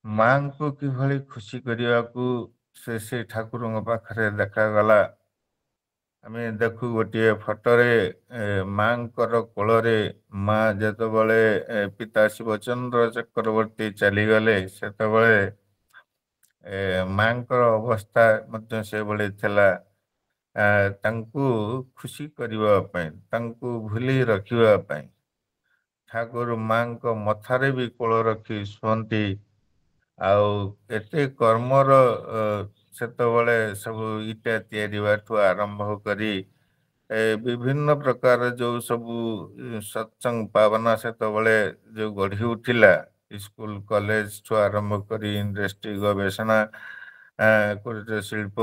ମାଙ୍କୁ କିଭଳି ଖୁସି କରିବାକୁ ସେ ଠାକୁରଙ୍କ ପାଖରେ ଦେଖାଗଲା। ଆମେ ଦେଖୁ ଗୋଟିଏ ଫଟୋରେ ମାଙ୍କର କୋଳରେ ମା ଯେତେବେଳେ ପିତା ଶିବଚନ୍ଦ୍ର ଚକ୍ରବର୍ତ୍ତୀ ଚାଲିଗଲେ, ସେତେବେଳେ ମାଙ୍କର ଅବସ୍ଥା ମଧ୍ୟ ସେଭଳି ଥିଲା। ତାଙ୍କୁ ଖୁସି କରିବା ପାଇଁ, ତାଙ୍କୁ ଭୁଲି ରଖିବା ପାଇଁ ଠାକୁର ମାଙ୍କ ମଥାରେ ବି କୋଳ ରଖି ଶୁଅନ୍ତି। ଆଉ ଏତେ କର୍ମର ସେତେବେଳେ ସବୁ ଇଟା ତିଆରିବାଠୁ ଆରମ୍ଭ କରି ବିଭିନ୍ନ ପ୍ରକାର ଯୋଉ ସବୁ ସତ୍ସଙ୍ଗ ଭାବନା ସେତେବେଳେ ଯୋଉ ଗଢି ଉଠିଲା, ସ୍କୁଲ କଲେଜ ଠୁ ଆରମ୍ଭ କରି ଇଣ୍ଡଷ୍ଟ୍ରି ଗବେଷଣା କୁଟୀର ଶିଳ୍ପ,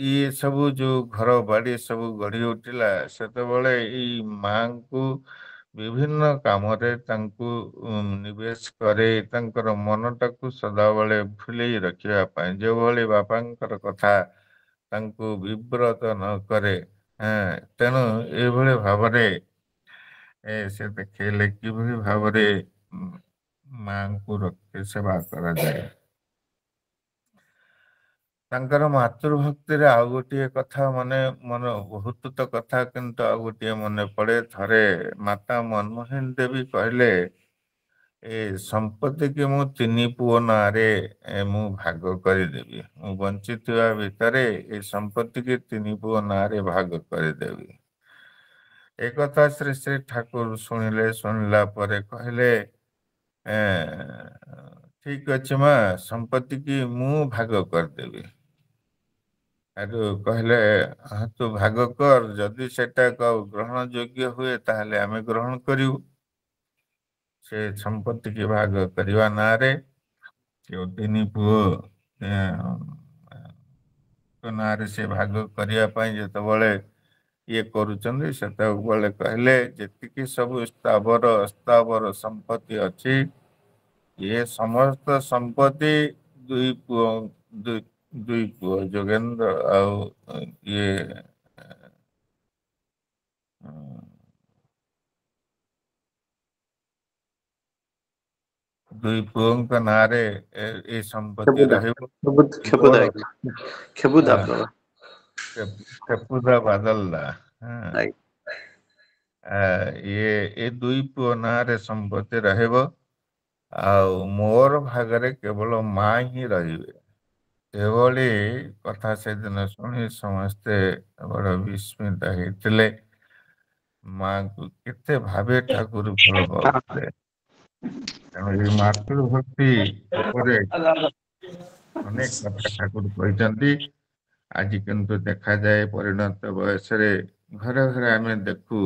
ଇଏ ସବୁ ଯୋଉ ଘର ବାଡି ସବୁ ଗଢି ଉଠିଲା, ସେତେବେଳେ ଏଇ ମାଙ୍କୁ ବିଭିନ୍ନ କାମରେ ତାଙ୍କୁ ନିବେଶ କରେ, ତାଙ୍କର ମନଟାକୁ ସଦାବେଳେ ଭୁଲେଇ ରଖିବା ପାଇଁ, ଯେଉଁଭଳି ବାପାଙ୍କର କଥା ତାଙ୍କୁ ବିବ୍ରତ ନ କରେ। ତେଣୁ ଏଇଭଳି ଭାବରେ ସେ ଦେଖେଇଲେ କିଭଳି ଭାବରେ ମାଙ୍କୁ ରଖି ସେବା କରାଯାଏ। ତାଙ୍କର ମାତୃଭକ୍ତିରେ ଆଉ ଗୋଟିଏ କଥା ମନ ବହୁତ ତ କଥା, କିନ୍ତୁ ଆଉ ଗୋଟିଏ ମନେ ପଡ଼େ। ଥରେ ମାତା ମନମୋହନ ଦେବୀ କହିଲେ, ଏ ସମ୍ପତ୍ତିକି ମୁଁ 3 ପୁଅ ନାଁରେ ମୁଁ ଭାଗ କରିଦେବି। ମୁଁ ବଞ୍ଚିଥିବା ଭିତରେ ଏ ସମ୍ପତ୍ତିକି 3 ପୁଅ ନାଁରେ ଭାଗ କରିଦେବି। ଏ କଥା ଶ୍ରୀ ଶ୍ରୀ ଠାକୁର ଶୁଣିଲେ। ଶୁଣିଲା ପରେ କହିଲେ, ଠିକ ଅଛି ମା, ସମ୍ପତ୍ତିକି ମୁଁ ଭାଗ କରିଦେବି। ଆରୁ କହିଲେ, ତୁ ଭାଗ କର, ଯଦି ସେଟା ଗ୍ରହଣ ଯୋଗ୍ୟ ହୁଏ ତାହେଲେ ଆମେ ଗ୍ରହଣ କରିବୁ। ସେ ସମ୍ପତ୍ତିକି ଭାଗ କରିବା ନାଁରେ 3 ପୁଅ ନାଁରେ ସେ ଭାଗ କରିବା ପାଇଁ ଯେତେବେଳେ ଇଏ କରୁଛନ୍ତି, ସେତେବେଳେ କହିଲେ, ଯେତିକି ସବୁ ସ୍ଥାବର ଅସ୍ଥାବର ସମ୍ପତ୍ତି ଅଛି, ଇଏ ସମସ୍ତ ସମ୍ପତ୍ତି ଦୁଇ ପୁଅ ଯୋଗେନ୍ଦ୍ର ଆଉ ଇଏ ଦୁଇ ପୁଅଙ୍କ ନାଁରେ ଏ ସମ୍ପତ୍ତି ରହିବ। ଖେପୁଦା ବାଦଲଦା, ଏ 2 ପୁଅ ନାଁରେ ସମ୍ପତ୍ତି ରହିବ, ଆଉ ମୋର ଭାଗରେ କେବଳ ମା ହିଁ ରହିବେ। ଏଭଳି କଥା ସେଦିନ ଶୁଣି ସମସ୍ତେ ବଡ଼ ବିସ୍ମିତ ହେଇଥିଲେ। ମାଙ୍କୁ କେତେ ଭାବେ ଠାକୁର ଭଲ ପାଉଥିଲେ। ତେଣୁ ଏ ମାତୃଭକ୍ତି ଉପରେ ଅନେକ କଥା ଠାକୁର କହିଛନ୍ତି। ଆଜି କିନ୍ତୁ ଦେଖାଯାଏ ପରିଣତ ବୟସରେ ଘରେ ଘରେ ଆମେ ଦେଖୁ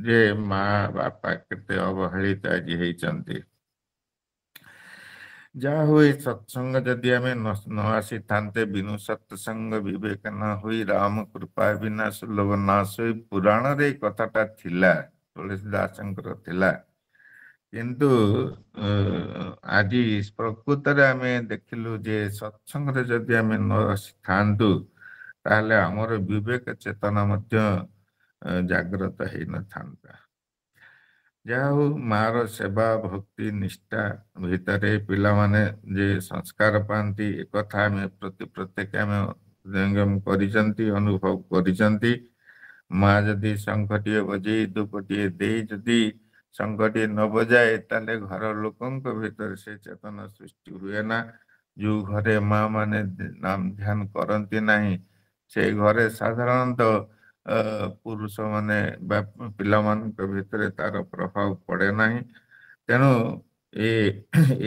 ଯେ ମା ବାପା କେତେ ଅବହେଳିତ ଆଜି ହେଇଛନ୍ତି। ଯାହା ହୁଏ ସତ୍ସଙ୍ଗ ଯଦି ଆମେ ନ ଆସିଥାନ୍ତେ, ବିନୁ ସତ୍ସଙ୍ଗ ବିବେକ ନ ହୋଇ ରାମ କୃପା ବିନା ସୁଲଭ ନାଶ ହୋଇ, ପୁରାଣରେ ଏ କଥାଟା ଥିଲା, ତୁଳସୀ ଦାସଙ୍କର ଥିଲା। କିନ୍ତୁ ଆଜି ପ୍ରକୃତରେ ଆମେ ଦେଖିଲୁ ଯେ ସତ୍ସଙ୍ଗରେ ଯଦି ଆମେ ନ ଆସିଥାନ୍ତୁ, ତାହେଲେ ଆମର ବିବେକ ଚେତନା ମଧ୍ୟ ଜାଗ୍ରତ ହେଇନଥାନ୍ତା। ଯାହା ହଉ, ମାର ସେବା ଭକ୍ତି ନିଷ୍ଠା ଭିତରେ ପିଲାମାନେ ଯେ ସଂସ୍କାର ପାଆନ୍ତି, ଏକଥା ଆମେ ପ୍ରତ୍ୟେକ ଆମେ ହୃଦୟଙ୍ଗମ କରିଛନ୍ତି, ଅନୁଭବ କରିଛନ୍ତି। ମା ଯଦି ଶଙ୍ଖଟିଏ ବଜେଇ ଧୂପଟିଏ ଦେଇ ଯଦି ଶଙ୍ଖଟିଏ ନ ବଜାଏ, ତାହେଲେ ଘର ଲୋକଙ୍କ ଭିତରେ ସେ ଚେତନା ସୃଷ୍ଟି ହୁଏ ନା। ଯୋଉ ଘରେ ମା ମାନେ ନାମ ଧ୍ୟାନ କରନ୍ତି ନାହିଁ, ସେ ଘରେ ସାଧାରଣତଃ ପୁରୁଷ ମାନେ ବା ପିଲାମାନଙ୍କ ଭିତରେ ତାର ପ୍ରଭାବ ପଡ଼େ ନାହିଁ। ତେଣୁ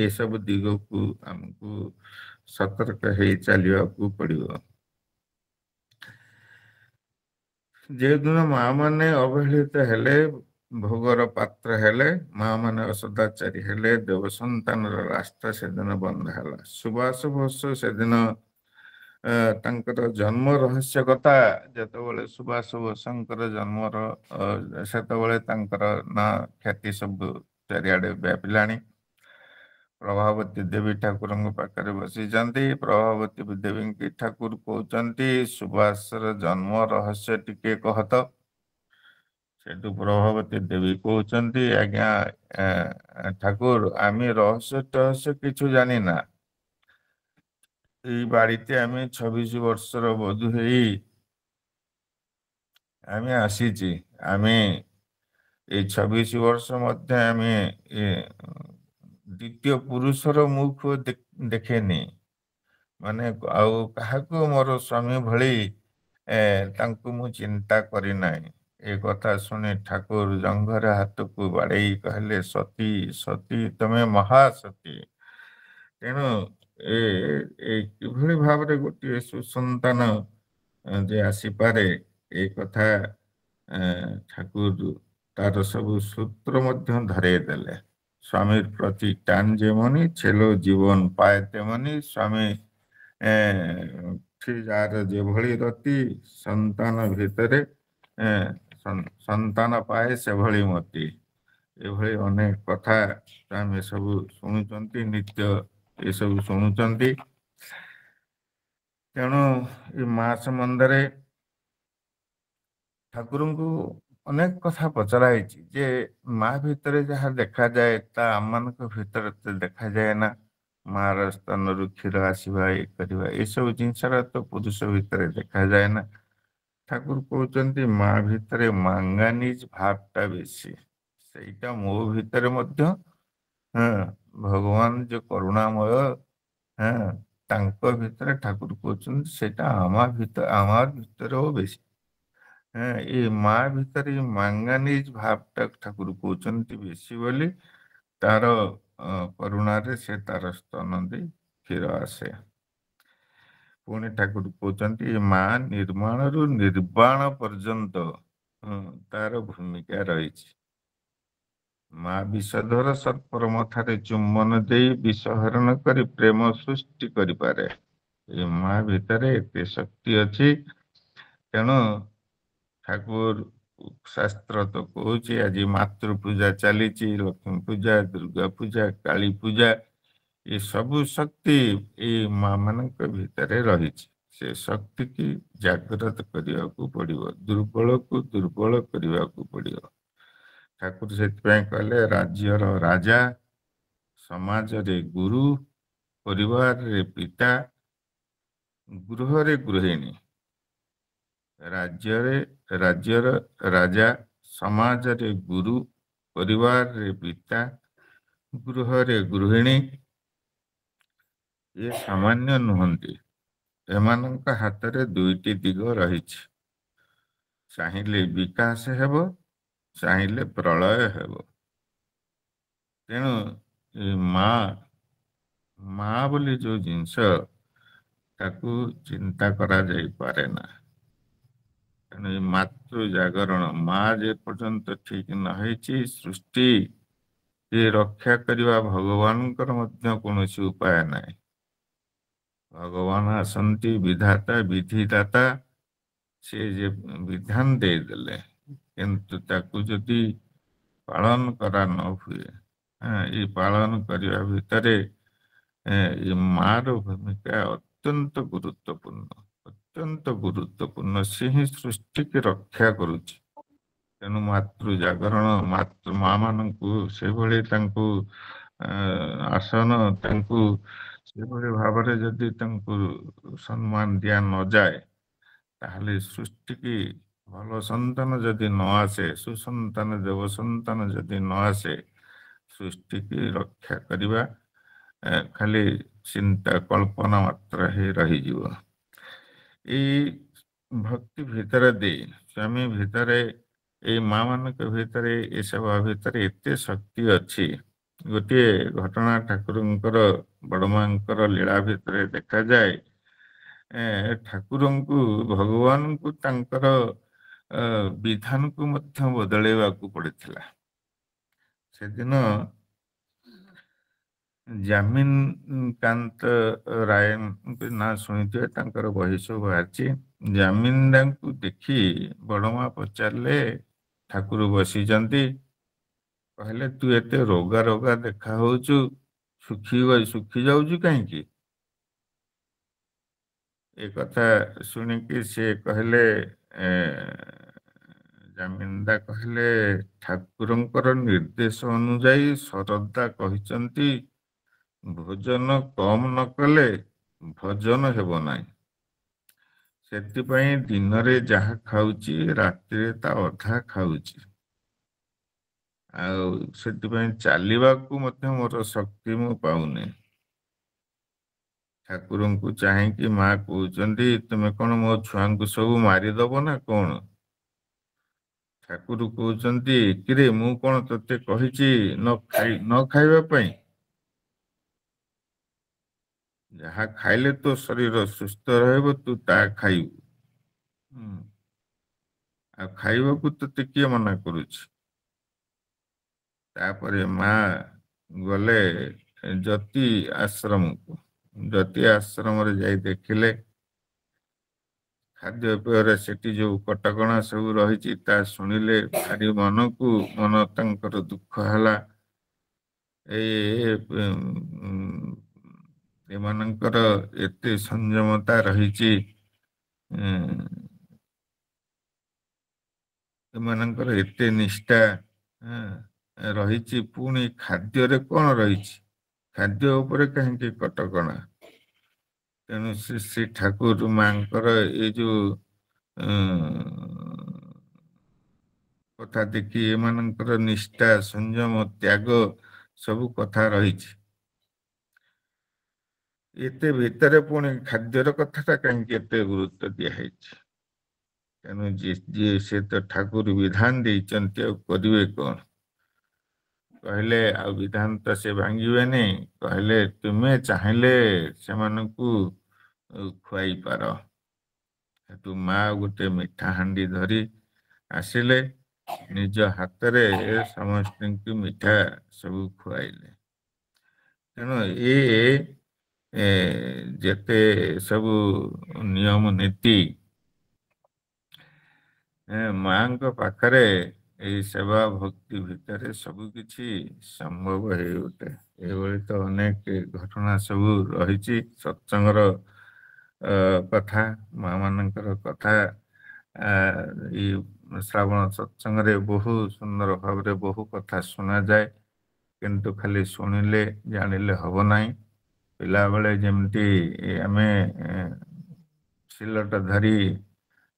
ଏସବୁ ଦିଗକୁ ଆମକୁ ସତର୍କ ହେଇ ଚାଲିବାକୁ ପଡ଼ିବ। ଯେଉଁଦିନ ମା ମାନେ ଅବହେଳିତ ହେଲେ, ଭୋଗର ପାତ୍ର ହେଲେ, ମା ମାନେ ଅସଦାଚାରୀ ହେଲେ, ଦେବ ସନ୍ତାନର ରାସ୍ତା ସେଦିନ ବନ୍ଦ ହେଲା। ସୁବାସ ବୋଷ ସେଦିନ ତାଙ୍କର ଜନ୍ମ ରହସ୍ୟ କଥା ଯେତେବେଳେ ସୁବାସ ବୋଷଙ୍କର ଜନ୍ମର ସେତେବେଳେ ତାଙ୍କର ନା ଖ୍ୟାତି ସବୁ ଚାରିଆଡ଼େ ବ୍ୟାପିଲାଣି। ପ୍ରଭାବତୀ ଦେବୀ ଠାକୁରଙ୍କ ପାଖରେ ବସିଛନ୍ତି। ପ୍ରଭାବତୀ ଦେବୀଙ୍କୁ ଠାକୁର କହୁଛନ୍ତି, ସୁବାସର ଜନ୍ମ ରହସ୍ୟ ଟିକେ କହ ତ। ସେଠୁ ପ୍ରଭାବତୀ ଦେବୀ କହୁଛନ୍ତି, ଆଜ୍ଞା ଠାକୁର, ଆମେ ରହସ୍ୟ କିଛି ଜାଣିନା। ଏଇ ବାড়িতে ଆମେ 26 ବର୍ଷର ବଧୂ ହେଇ ଆମେ ଆସିଛି। ଆମେ এই 26 ବର୍ଷ ମଧ୍ୟ ଆମେ ଦ୍ୱିତୀୟ ପୁରୁଷର ମୁଖ ଦେଖେନି, ମାନେ ଆଉ କାହାକୁ ମୋର ସ୍ୱାମୀ ଭଳି ତାଙ୍କୁ ମୁଁ ଚିନ୍ତା କରିନାହିଁ। ଏ କଥା ଶୁଣି ଠାକୁର ଜଙ୍ଘରେ ହାତକୁ ବାଡ଼େଇ କହିଲେ, ସତୀ ସତୀ ତମେ ମହାସତୀ। ତେଣୁ କିଭଳି ଭାବରେ ଗୋଟିଏ ସୁସନ୍ତାନ ଯେ ଆସିପାରେ, ଏ କଥା ଠାକୁର ତାର ସବୁ ସୂତ୍ର ମଧ୍ୟ ଧରେଇ ଦେଲେ। স্বামীর প্রতি টান যেমনি ছেল জীবন পায় তেমনি স্বামী যার যেভଳି ରତି ସନ୍ତାନ ଭିତରେ ସନ୍ତାନ ପାଏ ସେଭଳି ମତି। ଏଭଳି ଅନେକ କଥା ଆମେ ସବୁ ଶୁଣୁଛନ୍ତି, ନିତ୍ୟ ଏସବୁ ଶୁଣୁଛନ୍ତି। ତେଣୁ ଏ ମାସ ମନ୍ଦରେ ଠାକୁରଙ୍କୁ ଅନେକ କଥା ପଚରା ହେଇଛି ଯେ ମା ଭିତରେ ଯାହା ଦେଖାଯାଏ ତା ଆମମାନଙ୍କ ଭିତରେ ତ ଦେଖାଯାଏ ନା। ମାର ସ୍ତନରୁ କ୍ଷୀର ଆସିବା, ଇଏ କରିବା, ଏସବୁ ଜିନିଷର ତ ପୁରୁଷ ଭିତରେ ଦେଖାଯାଏ ନା। ଠାକୁର କହୁଛନ୍ତି ମା ଭିତରେ ମାଙ୍ଗାନିଜ ଭାବଟା ବେଶୀ, ସେଇଟା ମୋ ଭିତରେ ମଧ୍ୟ ଭଗବାନ ଯୋଉ କରୁଣାମୟ, ତାଙ୍କ ଭିତରେ ଠାକୁର କହୁଛନ୍ତି ସେଇଟା ଆମର ଭିତରେও ବେଶୀ। ଏ ମା ଭିତରେ ମାଙ୍ଗାନିଜ ଭାବଟା ଠାକୁର କହୁଛନ୍ତି ବେଶୀ ବୋଲି ତାର କରୁଣାରେ ସେ ତାର ସ୍ତନ ଦେଇ କ୍ଷୀର ଆସେ। ପୁଣି ଠାକୁର କହୁଛନ୍ତି ମା ନିର୍ମାଣରୁ ନିର୍ବାଣ ପର୍ଯ୍ୟନ୍ତ ତାର ଭୂମିକା ରହିଛି। ମା ବିଷଧର ସର୍ପର ମଥାରେ ଚୁମ୍ବନ ଦେଇ ବିଷହରଣ କରି ପ୍ରେମ ସୃଷ୍ଟି କରିପାରେ। ଏ ମା ଭିତରେ ଏତେ ଶକ୍ତି ଅଛି। ତେଣୁ ଠାକୁର ଶାସ୍ତ୍ର ତ କହୁଛି ଆଜି ମାତୃ ପୂଜା ଚାଲିଛି, ଲକ୍ଷ୍ମୀ ପୂଜା, ଦୁର୍ଗା ପୂଜା, କାଳୀ ପୂଜା, ଏ ସବୁ ଶକ୍ତି ଏଇ ମା ମାନଙ୍କ ଭିତରେ ରହିଛି। ସେ ଶକ୍ତି କି ଜାଗ୍ରତ କରିବାକୁ ପଡିବ, ଦୁର୍ବଳକୁ ଦୁର୍ବଳ କରିବାକୁ ପଡିବ। ଠାକୁର ସେଥିପାଇଁ କହିଲେ ରାଜ୍ୟର ରାଜା, ସମାଜରେ ଗୁରୁ, ପରିବାରରେ ପିତା, ଗୃହରେ ଗୃହିଣୀ। ରାଜ୍ୟର ରାଜା, ସମାଜରେ ଗୁରୁ, ପରିବାରରେ ପିତା, ଗୃହରେ ଗୃହିଣୀ, ଏ ସାମାନ୍ୟ ନୁହନ୍ତି। ଏମାନଙ୍କ ହାତରେ ଦୁଇଟି ଦିଗ ରହିଛି। ଚାହିଁଲେ ବିକାଶ ହେବ, ଚାହିଁଲେ ପ୍ରଳୟ ହେବ। ତେଣୁ ଏ ମା ବୋଲି ଯୋଉ ଜିନିଷ ତାକୁ ଚିନ୍ତା କରାଯାଇପାରେ ନା। ତେଣୁ ଏ ମାତୃ ଜାଗରଣ, ମା ଯେ ପର୍ଯ୍ୟନ୍ତ ଠିକ ନ ହେଇଛି, ସୃଷ୍ଟି ରକ୍ଷା କରିବା ଭଗବାନଙ୍କର ମଧ୍ୟ କୌଣସି ଉପାୟ ନାହିଁ। ଭଗବାନ ଆସନ୍ତି ବିଧାତା ବିଧିଦାତା, ସେ ଯେ ବିଧାନ ଦେଇଦେଲେ, କିନ୍ତୁ ତାକୁ ଯଦି ପାଳନ କରା ନ ହୁଏ, ଏଇ ପାଳନ କରିବା ଭିତରେ ଏ ମାର ଭୂମିକା ଅତ୍ୟନ୍ତ ଗୁରୁତ୍ୱପୂର୍ଣ୍ଣ, ଅତ୍ୟନ୍ତ ଗୁରୁତ୍ୱପୂର୍ଣ୍ଣ। ସେ ହିଁ ସୃଷ୍ଟିକି ରକ୍ଷା କରୁଛି। ତେଣୁ ମାତୃ ଜାଗରଣ, ମା ମାନଙ୍କୁ ସେଭଳି ତାଙ୍କୁ ଆସନ, ତାଙ୍କୁ ସେଭଳି ଭାବରେ ଯଦି ତାଙ୍କୁ ସମ୍ମାନ ଦିଆ ନଯାଏ, ତାହେଲେ ସୃଷ୍ଟିକି ଭଲ ସନ୍ତାନ ଯଦି ନ ଆସେ, ସୁସନ୍ତାନ ଦେବ ସନ୍ତାନ ଯଦି ନ ଆସେ, ସୃଷ୍ଟିକି ରକ୍ଷା କରିବା ଖାଲି ଚିନ୍ତା କଳ୍ପନା ମାତ୍ର ହେଇ ରହିଯିବ। ଏଇ ଭକ୍ତି ଭିତରେ ଦେଇ ସ୍ୱାମୀ ଭିତରେ, ଏଇ ମା ମାନଙ୍କ ଭିତରେ, ଏସବୁ ଭିତରେ ଏତେ ଶକ୍ତି ଅଛି। ଗୋଟିଏ ଘଟଣା ଠାକୁରଙ୍କର, ବଡ ମାଙ୍କର ଲୀଳା ଭିତରେ ଦେଖାଯାଏ। ଠାକୁରଙ୍କୁ, ଭଗବାନଙ୍କୁ ତାଙ୍କର ବିଧାନକୁ ମଧ୍ୟ ବଦଳେଇବାକୁ ପଡିଥିଲା। ସେଦିନ ଜାମିନକାନ୍ତ ରାୟଙ୍କ ନାଁ ଶୁଣିଥିବେ, ତାଙ୍କର ବହି ସବୁ ବାହାରିଛି। ଜାମିନଦାଙ୍କୁ ଦେଖି ବଡମା ପଚାରିଲେ, ଠାକୁର ବସିଛନ୍ତି, କହିଲେ ତୁ ଏତେ ରୋଗା ରୋଗା ଦେଖା ହଉଛୁ, ଶୁଖି ଯାଉଛୁ କାହିଁକି? ଏ କଥା ଶୁଣିକି ସେ କହିଲେ, ଜାମିନଦା କହିଲେ, ଠାକୁରଙ୍କର ନିର୍ଦ୍ଦେଶ ଅନୁଯାୟୀ ଶରଦା କହିଛନ୍ତି ଭୋଜନ କମ ନ କଲେ ଭଜନ ହେବ ନାହିଁ। ସେଥିପାଇଁ ଦିନରେ ଯାହା ଖାଉଛି, ରାତିରେ ତା ଅଧା ଖାଉଛି। ଆଉ ସେଥିପାଇଁ ଚାଲିବାକୁ ମଧ୍ୟ ମୋର ଶକ୍ତି ମୁଁ ପାଉନି। ଠାକୁରଙ୍କୁ ଚାହିଁକି ମା କହୁଛନ୍ତି, ତୁମେ କଣ ମୋ ଛୁଆଙ୍କୁ ସବୁ ମାରିଦବ ନା କଣ? ଠାକୁର କହୁଛନ୍ତି, କିରେ ମୁଁ କଣ ତତେ କହିଛି ନ ଖାଇବା ପାଇଁ? ଯାହା ଖାଇଲେ ତୋ ଶରୀର ସୁସ୍ଥ ରହିବ, ତୁ ତାହା ଖାଇବୁ। ଆଉ ଖାଇବାକୁ ତତେ କିଏ ମନା କରୁଛି? ତାପରେ ମା ଗଲେ ଯତି ଆଶ୍ରମରେ ଯାଇ ଦେଖିଲେ ଖାଦ୍ୟପେୟରେ ସେଠି ଯୋଉ କଟକଣା ସବୁ ରହିଛି ତା ଶୁଣିଲେ ଭାରି ମନ ତାଙ୍କର ଦୁଃଖ ହେଲା। ଏମାନଙ୍କର ଏତେ ସଂଯମତା ରହିଛି, ଏମାନଙ୍କର ଏତେ ନିଷ୍ଠା ରହିଛି, ପୁଣି ଖାଦ୍ୟରେ କ'ଣ ରହିଛି? ଖାଦ୍ୟ ଉପରେ କାହିଁକି କଟକଣା? ତେଣୁ ଶ୍ରୀ ଠାକୁର ମାଙ୍କର ଏଇ ଯୋଉ କଥା ଦେଖି ଏମାନଙ୍କର ନିଷ୍ଠା, ସଂଯମ, ତ୍ୟାଗ ସବୁ କଥା ରହିଛି। ଏତେ ଭିତରେ ପୁଣି ଖାଦ୍ୟର କଥାଟା କାହିଁକି ଏତେ ଗୁରୁତ୍ୱ ଦିଆହେଇଛି? ତେଣୁ ଯିଏ ସେ ତ ଠାକୁର ବିଧାନ ଦେଇଛନ୍ତି, ଆଉ କରିବେ କ'ଣ? କହିଲେ ଆଉ ବିଧାନ ତ ସେ ଭାଙ୍ଗିବେନି। କହିଲେ ତୁମେ ଚାହିଁଲେ ସେମାନଙ୍କୁ ଖୁଆଇ ପାର। ସେଠୁ ମା ଗୋଟେ ମିଠା ହାଣ୍ଡି ଧରି ଆସିଲେ, ନିଜ ହାତରେ ସମସ୍ତଙ୍କୁ ମିଠା ସବୁ ଖୁଆଇଲେ। ତେଣୁ ଯେତେ ସବୁ ନିୟମ ନୀତି ମାଙ୍କ ପାଖରେ ଏଇ ସେବା ଭକ୍ତି ଭିତରେ ସବୁ କିଛି ସମ୍ଭବ ହେଇ ଉଠେ। ଏଭଳି ତ ଅନେକ ଘଟଣା ସବୁ ରହିଛି ସତ୍ସଙ୍ଗର କଥା, ମା ମାନଙ୍କର କଥା। ଏଇ ଶ୍ରାବଣ ସତ୍ସଙ୍ଗରେ ବହୁ ସୁନ୍ଦର ଭାବରେ ବହୁ କଥା ଶୁଣାଯାଏ, କିନ୍ତୁ ଖାଲି ଶୁଣିଲେ ଜାଣିଲେ ହବ ନାହିଁ। ପିଲାବେଳେ ଯେମିତି ଆମେ ସିଲଟ ଧରି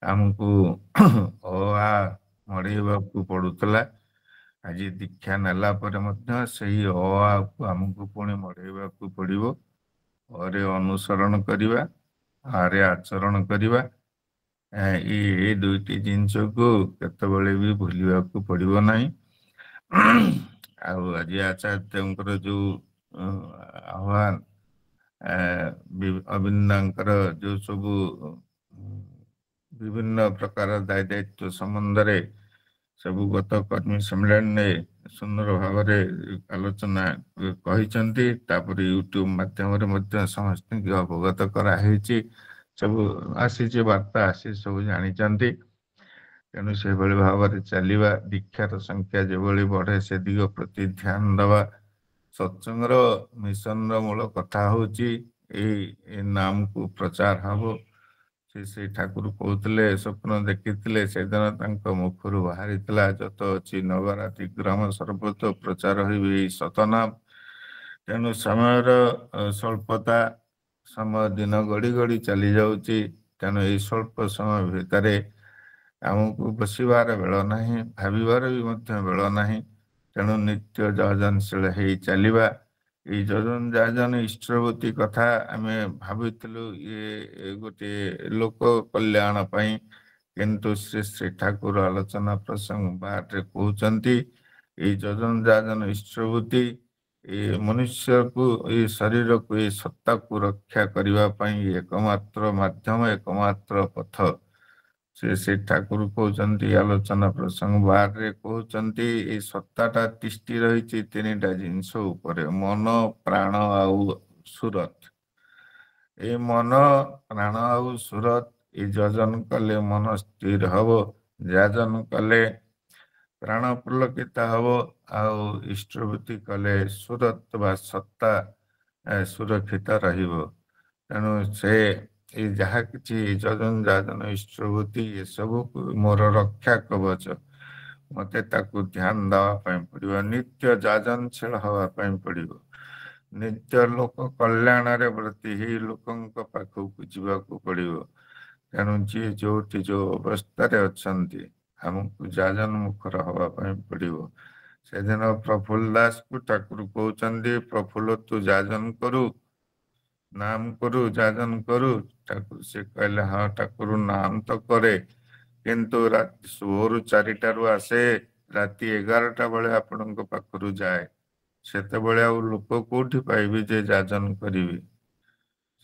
ଆମକୁ ଅ ଆ ମଢ଼େଇବାକୁ ପଡୁଥିଲା, ଆଜି ଦୀକ୍ଷା ନେଲା ପରେ ମଧ୍ୟ ସେଇ ଅ ଆକୁ ଆମକୁ ପୁଣି ମଢ଼େଇବାକୁ ପଡିବ। ଅରେ ଅନୁସରଣ କରିବା, ଆରେ ଆଚରଣ କରିବା। ଏଇ ଦୁଇଟି ଜିନିଷକୁ କେତେବେଳେ ବି ଭୁଲିବାକୁ ପଡିବ ନାହିଁ। ଆଉ ଆଜି ଆଚାର୍ଯ୍ୟଙ୍କର ଯୋଉ ଆହ୍ୱାନ, ଅବିନ୍ଦାଙ୍କର ଯୋଉ ସବୁ ବିଭିନ୍ନ ପ୍ରକାର ଦାୟିତ୍ୱ ସମ୍ବନ୍ଧରେ ସବୁ ଗତ କର୍ମୀ ସମ୍ମିଳନୀରେ ସୁନ୍ଦର ଭାବରେ ଆଲୋଚନା କହିଛନ୍ତି। ତାପରେ ୟୁଟ୍ୟୁବ ମାଧ୍ୟମରେ ମଧ୍ୟ ସମସ୍ତଙ୍କୁ ଅବଗତ କରାହେଇଛି, ସବୁ ଆସିଛି, ବାର୍ତ୍ତା ଆସି ସବୁ ଜାଣିଛନ୍ତି। ତେଣୁ ସେଭଳି ଭାବରେ ଚାଲିବା, ଦୀକ୍ଷାର ସଂଖ୍ୟା ଯେଭଳି ବଢେ ସେ ଦିଗ ପ୍ରତି ଧ୍ୟାନ ଦେବା। ସତ୍ସଙ୍ଗର ମିଶନର ମୂଳ କଥା ହଉଛି ଏଇ ନାମକୁ ପ୍ରଚାର ହବ। ଶ୍ରୀ ଠାକୁର କହୁଥିଲେ, ସ୍ୱପ୍ନ ଦେଖିଥିଲେ, ସେଦିନ ତାଙ୍କ ମୁଖରୁ ବାହାରିଥିଲା, ଯତ ଅଛି ନଗରାତି ଗ୍ରାମ ସର୍ବତ ପ୍ରଚାର ହୋଇବି ଏଇ ସତନାମ। ତେଣୁ ସମୟର ସ୍ୱଳ୍ପତା, ସମୟ ଦିନ ଗଡ଼ି ଗଡ଼ି ଚାଲି ଯାଉଛି। ତେଣୁ ଏଇ ସ୍ୱଳ୍ପ ସମୟ ଭିତରେ ଆମକୁ ବସିବାର ବେଳ ନାହିଁ, ଭାବିବାର ବି ମଧ୍ୟ ବେଳ ନାହିଁ। ତେଣୁ ନିତ୍ୟ ଯଜନଶୀଳ ହେଇ ଚାଲିବା। ଏଇ ଯଜନ ଯାଜନ ଇଷ୍ଟବତୀ କଥା ଆମେ ଭାବିଥିଲୁ ଇଏ ଗୋଟିଏ ଲୋକ କଲ୍ୟାଣ ପାଇଁ, କିନ୍ତୁ ଶ୍ରୀ ଠାକୁର ଆଲୋଚନା ପ୍ରସଙ୍ଗ ବାରରେ କହୁଛନ୍ତି ଏଇ ଯଜନ ଯାଜନ ଇଷ୍ଟବତୀ ଏ ମନୁଷ୍ୟକୁ, ଏଇ ଶରୀରକୁ, ଏଇ ସତ୍ତାକୁ ରକ୍ଷା କରିବା ପାଇଁ ଏକମାତ୍ର ମାଧ୍ୟମ, ଏକମାତ୍ର ପଥ। ଶ୍ରୀ ଠାକୁର କହୁଛନ୍ତି, ଆଲୋଚନା ପ୍ରସଙ୍ଗ ବାରରେ କହୁଛନ୍ତି, ଏଇ ସତ୍ତାଟା ତିଷ୍ଠି ରହିଛି ତିନିଟା ଜିନିଷ ଉପରେ, ମନ, ପ୍ରାଣ ଆଉ ସୁରତ। ଏଇ ମନ, ପ୍ରାଣ ଆଉ ସୁରତ, ଏଇ ଯଜନ କଲେ ମନ ସ୍ଥିର ହବ, ଯାଜନ କଲେ ପ୍ରାଣ ପୁଲକିତ ହବ, ଆଉ ଇଷ୍ଟବୃତ୍ତି କଲେ ସୁରତ ବା ସତ୍ତା ସୁରକ୍ଷିତ ରହିବ। ତେଣୁ ସେ ଏଇ ଯାହା କିଛି ଯଜନ ଯାଜନ ଇଷ୍ଟବୃତ୍ତି ଏସବୁକୁ ମୋର ରକ୍ଷା କବଚ, ମତେ ତାକୁ ଧ୍ୟାନ ଦେବା ପାଇଁ ପଡିବ, ନିତ୍ୟ ଯାଜନଶୀଳ ହବା ପାଇଁ ପଡିବ, ନିତ୍ୟ ଲୋକ କଲ୍ୟାଣରେ ବ୍ରତୀ ହେଇ ଲୋକଙ୍କ ପାଖକୁ ଯିବାକୁ ପଡିବ। ତେଣୁ ଯିଏ ଯୋଉଠି ଯୋଉ ଅବସ୍ଥାରେ ଅଛନ୍ତି ଆମକୁ ଯାଜନ ମୁଖର ହବା ପାଇଁ ପଡିବ। ସେଦିନ ପ୍ରଫୁଲ୍ଲ ଦାସକୁ ଠାକୁର କହୁଛନ୍ତି, ପ୍ରଫୁଲ୍ଲ ତୁ ଯାଜନ କରୁ, ନାମ କରୁ, ଯାଜନ କରୁ। ଠାକୁର ସେ କହିଲେ, ହଁ ଠାକୁର ନାମ ତ କରେ, କିନ୍ତୁ ରାତି 4ଟାରୁ ଆସେ, ରାତି 11ଟା ବେଳେ ଆପଣଙ୍କ ପାଖରୁ ଯାଏ। ସେତେବେଳେ ଆଉ ଲୋକ କୋଉଠି ପାଇବି ଯେ ଯାଜନ କରିବି?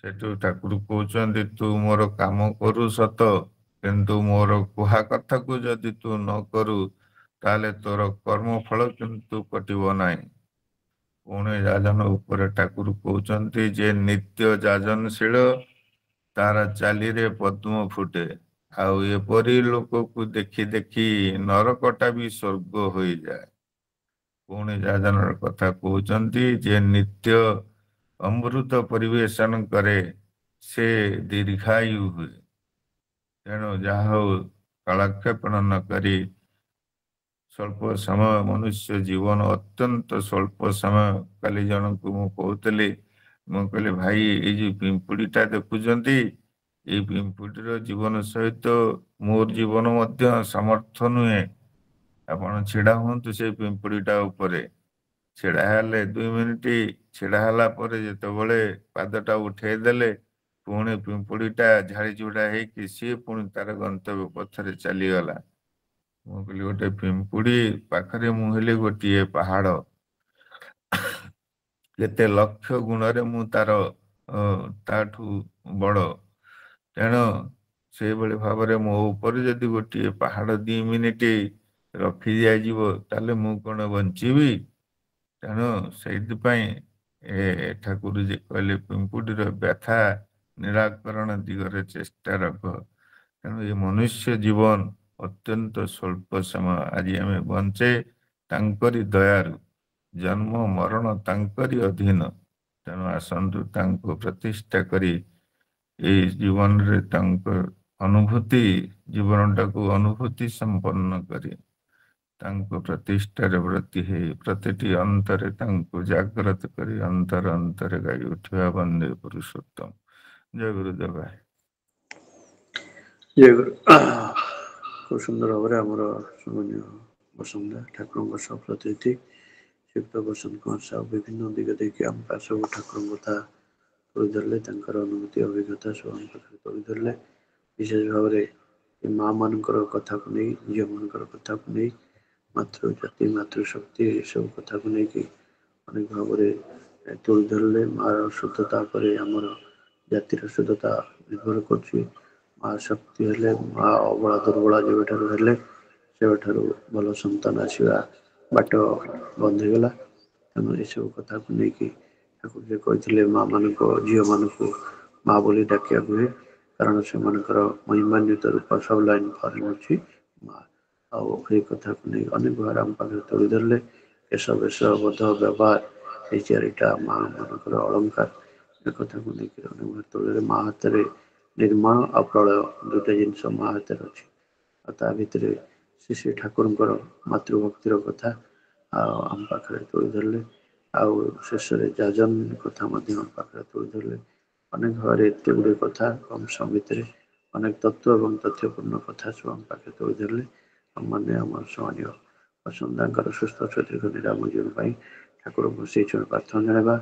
ସେଠୁ ଠାକୁର କହୁଛନ୍ତି, ତୁ ମୋର କାମ କରୁ ସତ, କିନ୍ତୁ ମୋର କୁହା କଥାକୁ ଯଦି ତୁ ନ କରୁ ତାହେଲେ ତୋର କର୍ମଫଳ କିନ୍ତୁ କଟିବ ନାହିଁ। ପୁଣି ଯାଜନ ଉପରେ ଠାକୁର କହୁଛନ୍ତି ଯେ ନିତ୍ୟ ଯାଜନଶୀଳ ତାର ଚାଲିରେ ପଦ୍ମ ଫୁଟେ। ଆଉ ଏପରି ଲୋକକୁ ଦେଖି ଦେଖି ନରକଟା ବି ସ୍ୱର୍ଗ ହୋଇଯାଏ। ପୁଣି ଯାଜନର କଥା କହୁଛନ୍ତି ଯେ ନିତ୍ୟ ଅମୃତ ପରିବେଷଣ କରେ ସେ ଦୀର୍ଘାୟୁ ହୁଏ। ତେଣୁ ଯାହା ହଉ କାଳକ୍ଷେପଣ ନ କରି ସ୍ୱଳ୍ପ ସମୟ ମନୁଷ୍ୟ ଜୀବନ ଅତ୍ୟନ୍ତ ସ୍ୱଳ୍ପ ସମୟ। କାଲି ଜଣଙ୍କୁ ମୁଁ କହୁଥିଲି, ମୁଁ କହିଲି ଭାଇ ଏଇ ଯୋଉ ପିମ୍ପୁଡ଼ିଟା ଦେଖୁଛନ୍ତି, ଏଇ ପିମ୍ପୁଡ଼ିର ଜୀବନ ସହିତ ମୋର ଜୀବନ ମଧ୍ୟ ସମର୍ଥ ନୁହେଁ। ଆପଣ ଛିଡ଼ା ହୁଅନ୍ତୁ ସେଇ ପିମ୍ପୁଡ଼ିଟା ଉପରେ। ଛିଡ଼ା ହେଲେ 2 ମିନିଟ୍, ଛିଡ଼ା ହେଲା ପରେ ଯେତେବେଳେ ପାଦଟା ଉଠେଇ ଦେଲେ ପୁଣି ପିମ୍ପୁଡ଼ିଟା ଝାଡ଼ିଝୁଡ଼ା ହେଇକି ସିଏ ପୁଣି ତାର ଗନ୍ତବ୍ୟ ପଥରେ ଚାଲିଗଲା। ମୁଁ କହିଲି ଗୋଟେ ପିମ୍ପୁଡ଼ି ପାଖରେ ମୁଁ ହେଲି ଗୋଟିଏ ପାହାଡ଼। କେତେ ଲକ୍ଷ ଗୁଣରେ ମୁଁ ତାଠୁ ବଡ଼। ତେଣୁ ସେଇଭଳି ଭାବରେ ମୋ ଉପରେ ଯଦି ଗୋଟିଏ ପାହାଡ଼ 2 ମିନିଟ୍ ରଖି ଦିଆଯିବ ତାହେଲେ ମୁଁ କ'ଣ ବଞ୍ଚିବି? ତେଣୁ ସେଇଥିପାଇଁ ଠାକୁରଜୀ କହିଲେ ପିମ୍ପୁଡ଼ିର ବ୍ୟଥା ନିରାକରଣ ଦିଗରେ ଚେଷ୍ଟା ରଖ। ତେଣୁ ଏ ମନୁଷ୍ୟ ଜୀବନ ଅତ୍ୟନ୍ତ ସ୍ୱଳ୍ପ ସମୟ। ଆଜି ଆମେ ବଞ୍ଚେ ତାଙ୍କରି ଦୟାରୁ, ଜନ୍ମ ମରଣ ତାଙ୍କରି ଅଧୀନ। ତେଣୁ ଆସନ୍ତୁ ତାଙ୍କୁ ପ୍ରତିଷ୍ଠା କରି ଏଇ ଜୀବନରେ ତାଙ୍କ ଅନୁଭୂତି, ଜୀବନଟାକୁ ଅନୁଭୂତି ସମ୍ପନ୍ନ କରି ତାଙ୍କ ପ୍ରତିଷ୍ଠାରେ ବ୍ରତୀ ହେଇ ପ୍ରତିଟି ଅନ୍ତରେ ତାଙ୍କୁ ଜାଗ୍ରତ କରି ଅନ୍ତର ଅନ୍ତରେ ଗାଇ ଉଠିବା ବନ୍ଦେ ପୁରୁଷୋତ୍ତମ। ଜୟ ଗୁରୁଦେବ। ଜୟ ଗୁରୁ। ଖୁବ ସୁନ୍ଦର ଭାବରେ ଆମର ସମ୍ମାନୀୟ ବସନ୍ତ ଠାକୁରଙ୍କ ସହ ପ୍ରତିନିଧି ଶିବ ବସନ୍ତ କୁମାର ସାହୁ ବିଭିନ୍ନ ଦିଗ ଦେଇକି ଆମ ସବୁ ଠାକୁରଙ୍କ କଥା ତୋଳି ଧରିଲେ, ତାଙ୍କର ଅନୁଭୂତି ଅଭିଜ୍ଞତା ସବୁ ଆମ ପାଖରେ ତୋଳି ଧରିଲେ। ବିଶେଷ ଭାବରେ ମା ମାନଙ୍କର କଥାକୁ ନେଇ, ଝିଅମାନଙ୍କର କଥାକୁ ନେଇ, ମାତୃଜାତି ମାତୃଶକ୍ତି ଏସବୁ କଥାକୁ ନେଇକି ଅନେକ ଭାବରେ ତୋଳି ଧରିଲେ। ମାର ଶୁଦ୍ଧତା ପରେ ଆମର ଜାତିର ଶୁଦ୍ଧତା ନିର୍ଭର କରୁଛି। ମା ଶକ୍ତି ହେଲେ, ମା ଅବଳା ଦୁର୍ବଳା ଯେବେଠାରୁ ହେଲେ ସେବେଠାରୁ ଭଲ ସନ୍ତାନ ଆସିବା ବାଟ ବନ୍ଦ ହେଇଗଲା। ତେଣୁ ଏସବୁ କଥାକୁ ନେଇକି ଠାକୁର ଯେ କହିଥିଲେ ମା ମାନଙ୍କୁ, ଝିଅମାନଙ୍କୁ ମା ବୋଲି ଡାକିବାକୁ ହୁଏ, କାରଣ ସେମାନଙ୍କର ମହିମାନ୍ୱିତ ରୂପ ସବୁ ଲାଇନ୍ ଫରେନ୍ ଅଛି ମା। ଆଉ ଏଇ କଥାକୁ ନେଇ ଅନେକ ଭାବରେ ଆମ ପାଖରେ ତୋଳି ଧରିଲେ। କେଶ ବେଶ ବୋଧ ବ୍ୟବହାର ଏଇ 4ଟା ମା ମାନଙ୍କର ଅଳଙ୍କାର, ଏ କଥାକୁ ନେଇକି ଅନେକ ଭାବରେ ତୋଳିଲେ। ମା ହାତରେ ନିର୍ମାଣ ଆଉ ପ୍ରଳୟ 2ଟା ଜିନିଷ ମା ହାତରେ ଅଛି। ଆଉ ତା ଭିତରେ ଶ୍ରୀ ଠାକୁରଙ୍କର ମାତୃଭକ୍ତିର କଥା ଆଉ ଆମ ପାଖରେ ତୋଳି ଧରିଲେ। ଆଉ ଶେଷରେ ଯାଜନ କଥା ମଧ୍ୟ ଆମ ପାଖରେ ତୋଳି ଧରିଲେ। ଅନେକ ଭାବରେ ଏତେ ଗୁଡ଼ିଏ କଥା କମ୍ ସମୟ ଭିତରେ ଅନେକ ତତ୍ତ୍ୱ ଏବଂ ତଥ୍ୟପୂର୍ଣ୍ଣ କଥା ସବୁ ଆମ ପାଖରେ ତୋଳି ଧରିଲେ। ଆମମାନେ ଆମର ସମ୍ମାନୀୟ ବସନ୍ତାଙ୍କର ସୁସ୍ଥ ସୁଦୀର୍ଘ ନିରାମ ଜୀବନ ପାଇଁ ଠାକୁରଙ୍କୁ ସେଇ ଜଣ ପ୍ରାର୍ଥନା ଜଣାଇବା।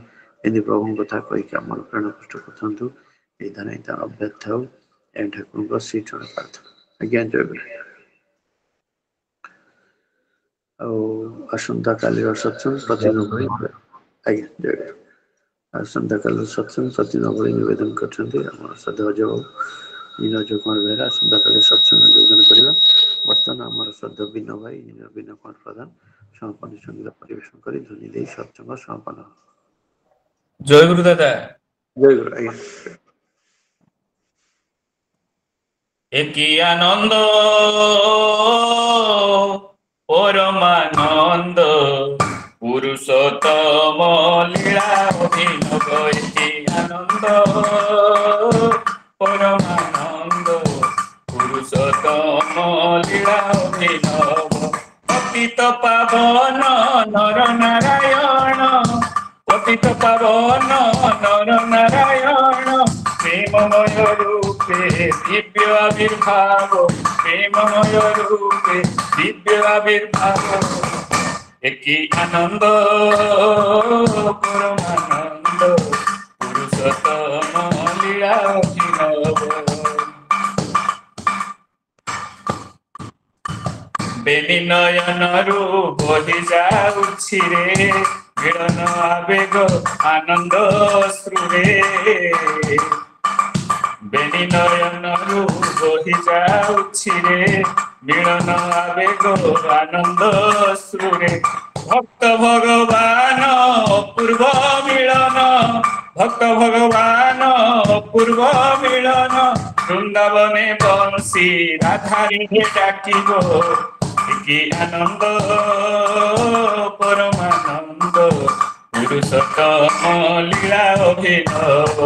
ଏମିତି ପ୍ରଭୁଙ୍କ କଥା କହିକି ଆମର ପ୍ରାଣ କଷ୍ଟ କରିଥାନ୍ତୁ। ଏଇ ଧାରା ଅଭ୍ୟାସ ଥାଉ। ଏ ଠାକୁରଙ୍କ ସେଇ ଜଣ ପ୍ରାର୍ଥନା। ଆଜ୍ଞା, ଜୟ ଗୁରୁ। ଆଉ ଆସନ୍ତା କାଲିର ସତ୍ସଙ୍ଗ ପ୍ରତିଦିନ ଭଳି, ଆଜ୍ଞା ଜୟ ଗୁରୁ। ଆସନ୍ତାକାଲିର ସତ୍ସଙ୍ଗ ପ୍ରତିଦିନ ଭଳି ନିବେଦନ କରିଛନ୍ତି ଆମର ସଦଭଜ ବିନୋଦ କୁମାର ବେହେରା। ଆସନ୍ତାକାଲି ସତ୍ସଙ୍ଗ ଯୋଜନା କରିବା। ବର୍ତ୍ତମାନ ଆମର ଶ୍ରଦ୍ଧା ବିନୋଦ ଭାଇ, ଇଞ୍ଜିନିୟର ବିନୋଦ କୁମାର ପ୍ରଧାନ ସମାପନୀ ସଙ୍ଗୀତ ପରିବେଷଣ କରି ଧ୍ୱନି ଦେଇ ସତ୍ସଙ୍ଗ ସମାପନ। ଜୟ ଗୁରୁ ଦାଦା। ଜୟ ଗୁରୁ। ଆଜ୍ଞା। ଏକି ଆନନ୍ଦ ପରମାନନ୍ଦ ପୁରୁଷୋତ୍ତମ ଲୀଳା ଅଭିନବ। ଏକି ଆନନ୍ଦ ପରମାନନ୍ଦ ପୁରୁଷୋତ୍ତମ ଲୀଳା ଅଭିନବ। ପତିତ ପାବନ ନର ନାରାୟଣ, ପତିତ ପାବନ ନର ନାରାୟଣ, ପ୍ରେମମୟ ରୂପେ ଦିବ୍ୟ ଆବିର୍ଭାବ, ପ୍ରେମମୟ ରୂପେ ଦିବ୍ୟ ଆବିର୍ଭାବ। ଏକି ଆନନ୍ଦ ପରମାନନ୍ଦ ପୁରୁଷୋତ୍ତମ ଲୀଳା ଅଭିନବ। ବେନି ନୟନରୁ ବହି ଯାଉଛି ରେ ମିଳନ ଆବେଗ ଆନନ୍ଦ ଅଶ୍ରୁରେ। ବେନି ନୟନରୁ ବହି ଯାଉଛି ରେ ମିଳନ ଆବେଗ ଆନନ୍ଦ ଅଶ୍ରୁରେ। ଭକ୍ତ ଭଗବାନ ଅପୂର୍ବ ମିଳନ, भक्त भगवान पूर्व मिलन वृंदावने बंशी राधारी डाकिब कि आनंद परमानंद पुरुषोत्तम लीला अभिनव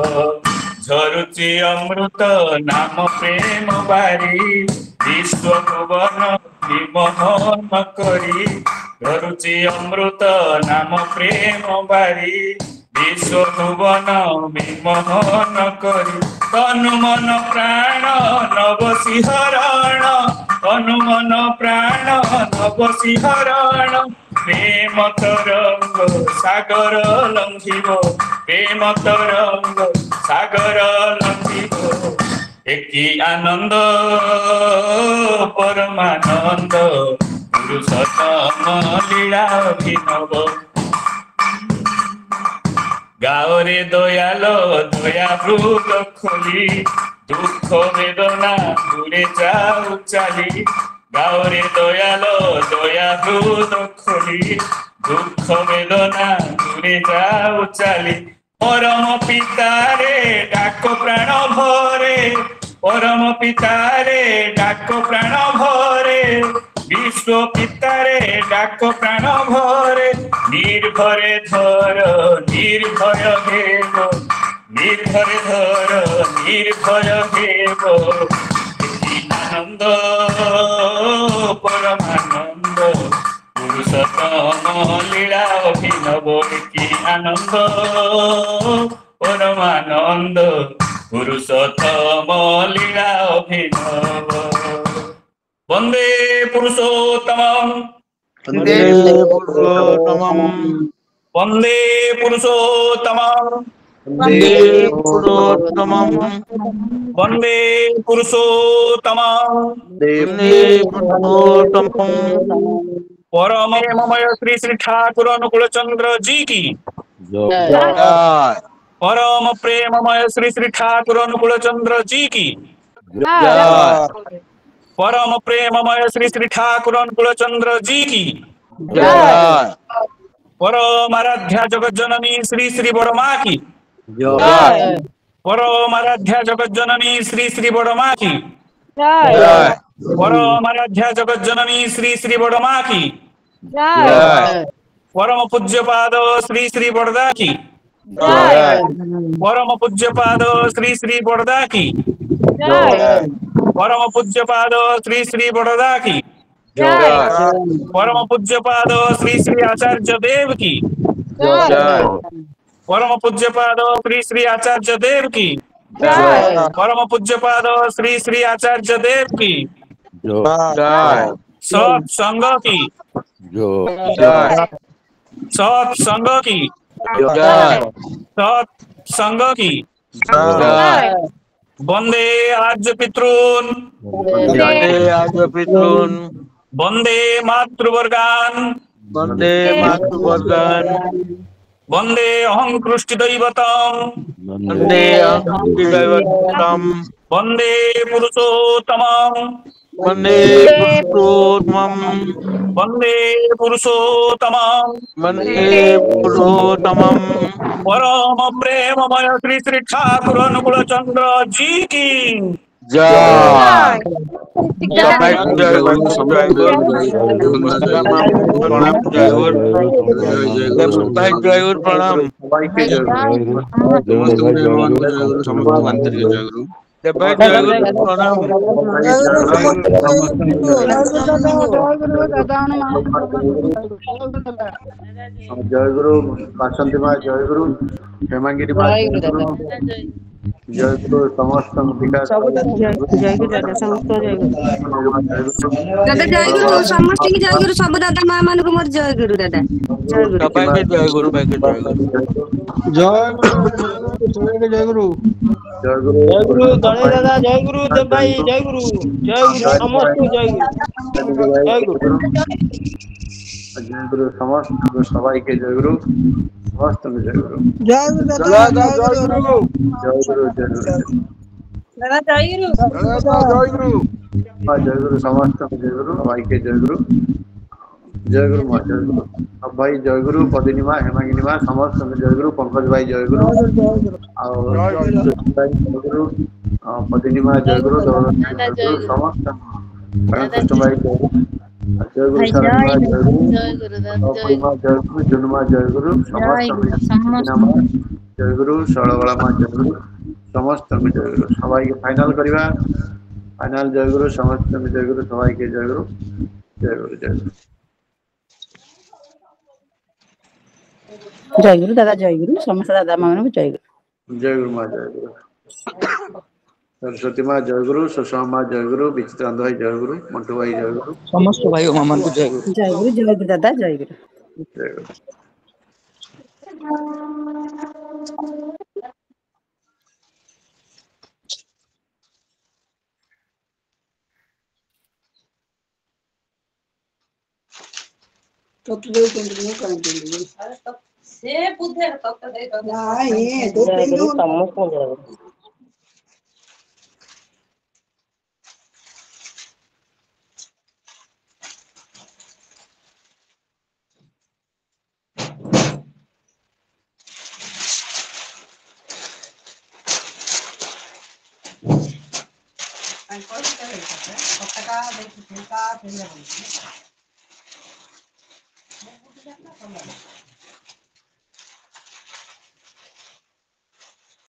झरुचि अमृत नाम प्रेम बारी विश्व भुवन विमोहन करी झरुचि अमृत नाम प्रेम बारी विश्व भुवन विमोहन करी तनु मन प्राण नव सिंहरण तनु मन प्राण नव सिंहरण प्रेम तरंग सागर लंघिब प्रेम तरंग सागर लंघिब एकी आनंद परमानंद पुरुषोत्तम लीला अभिनव गाओरे दयालो दया हृद खोली दुख वेदना दूरे जाऊ चाली गाओरे दयालो दया हृद खोली दुख वेदना दूरे जाऊ चाली परम पितारे डाक प्राण भरे परम पितारे डाक प्राण भरे विश्व पितारे डाक प्राण भरे निर्भरे धर निर्भय हेब निर्भरे धर निर्भय हेब आनंद परमानंद पुरुषोत्तम लीला अभिनव कि आनंद परमानंद पुरुषोत्तम लीला अभिनव वंदे पुरुषोत्तमं वंदे पुरुषोत्तमं वंदे पुरुषोत्तमं वंदे पुरुषोत्तमं वंदे पुरुषोत्तमं वंदे पुरुषोत्तमं परम प्रेममय श्री श्री ठाकुर अनुकूल चंद्र जी की जय परम प्रेममय श्री श्री ठाकुर अनुकूल चंद्र जी की जय परम प्रेममय श्री श्री ठाकुर अनुकूल चंद्र जी की जय परम आराध्या जगत जननी श्री श्री बड़मा की जय परम आराध्या जगत जननी श्री श्री बड़मा की जय परम आराध्या जगत जननी श्री श्री बड़मा की जय परम पूज्य पाद श्री श्री बड़दा की जय परम पूज्य पाद श्री श्री बड़दा की जय परम पूज्य पाद श्री श्री बड़दा की जय परम पूज्य पाद श्री श्री आचार्य देव की जय परम पूज्य पाद श्री श्री आचार्य देव की जय परम पूज्य पाद श्री श्री आचार्य देव की जय सत्संग की जय सत्संग की जय सत्संग की जय वंदे आर्य पितॄन् वंदे आर्य पितॄन् वंदे मातृवर्गान् वंदे मातृवर्गान् वंदे अहं कृष्टिदैवतम् वंदे अहं वंदे पुरुषोत्तमम् वंदे पुरुषोत्तमं वंदे पुरुषोत्तमम् वंदे पुरुषोत्तमं परम प्रेममय श्री श्री ठाकुर अनुकूल चंद्र जी की जय प्रणाम जय गुरु काशंती माँ जय गुरु हेमांगिरी माँ जय गुरु जय गुरु समस्त विकास दादा जय गुरु समस्त की जय गुरु सब दादा माँ मान को मोर जय गुरु दादा जय गुरु जय गुरु जय गुरु जय गुरु जय गुरु गणेश दादा जय गुरु देव भाई जय गुरु समस्त जय गुरु जय गुरु जय गुरु समस्त सबाई के जय गुरु समस्त में जय गुरु जय गुरु दादा जय गुरु जय गुरु जय गुरु दादा जय गुरु जय गुरु समस्त में जय गुरु सबाई के जय गुरु जयगुरु माँ जयगुरु अब भाई जयगुरु पदिनी माँ हेमांगिनी माँ समस्त जयगुरु पंकज भाई जयगुरु और जयगुरु पदिनी माँ जयगुरु जयगुरु समस्त कृष्ण भाई जयगुरु शरण माँ जयगुरु माँ जयगुरु जुन माँ जयगुरु समस्त माँ जयगुरु षड़गला माँ जयगुरु समस्त जयगुरु सबाई के फाइनल करवा फाइनल जयगुरु समस्त जयगुरु सबाई के जयगुरु जयगुरु जयगुरु जयगुरु दादा जयगुरु समस्त दादा मां को जयगुरु जयगुरु माँ जयगुरु सरस्वती माँ जयगुरु सुषमा माँ जयगुरु विचित्रानंद भाई जयगुरु मंटू भाई जयगुरु समस्त भाई और मामा को जयगुरु जयगुरु जयगुरु दादा जयगुरु जयगुरु जयगुरु समस्त जयगुरु पताका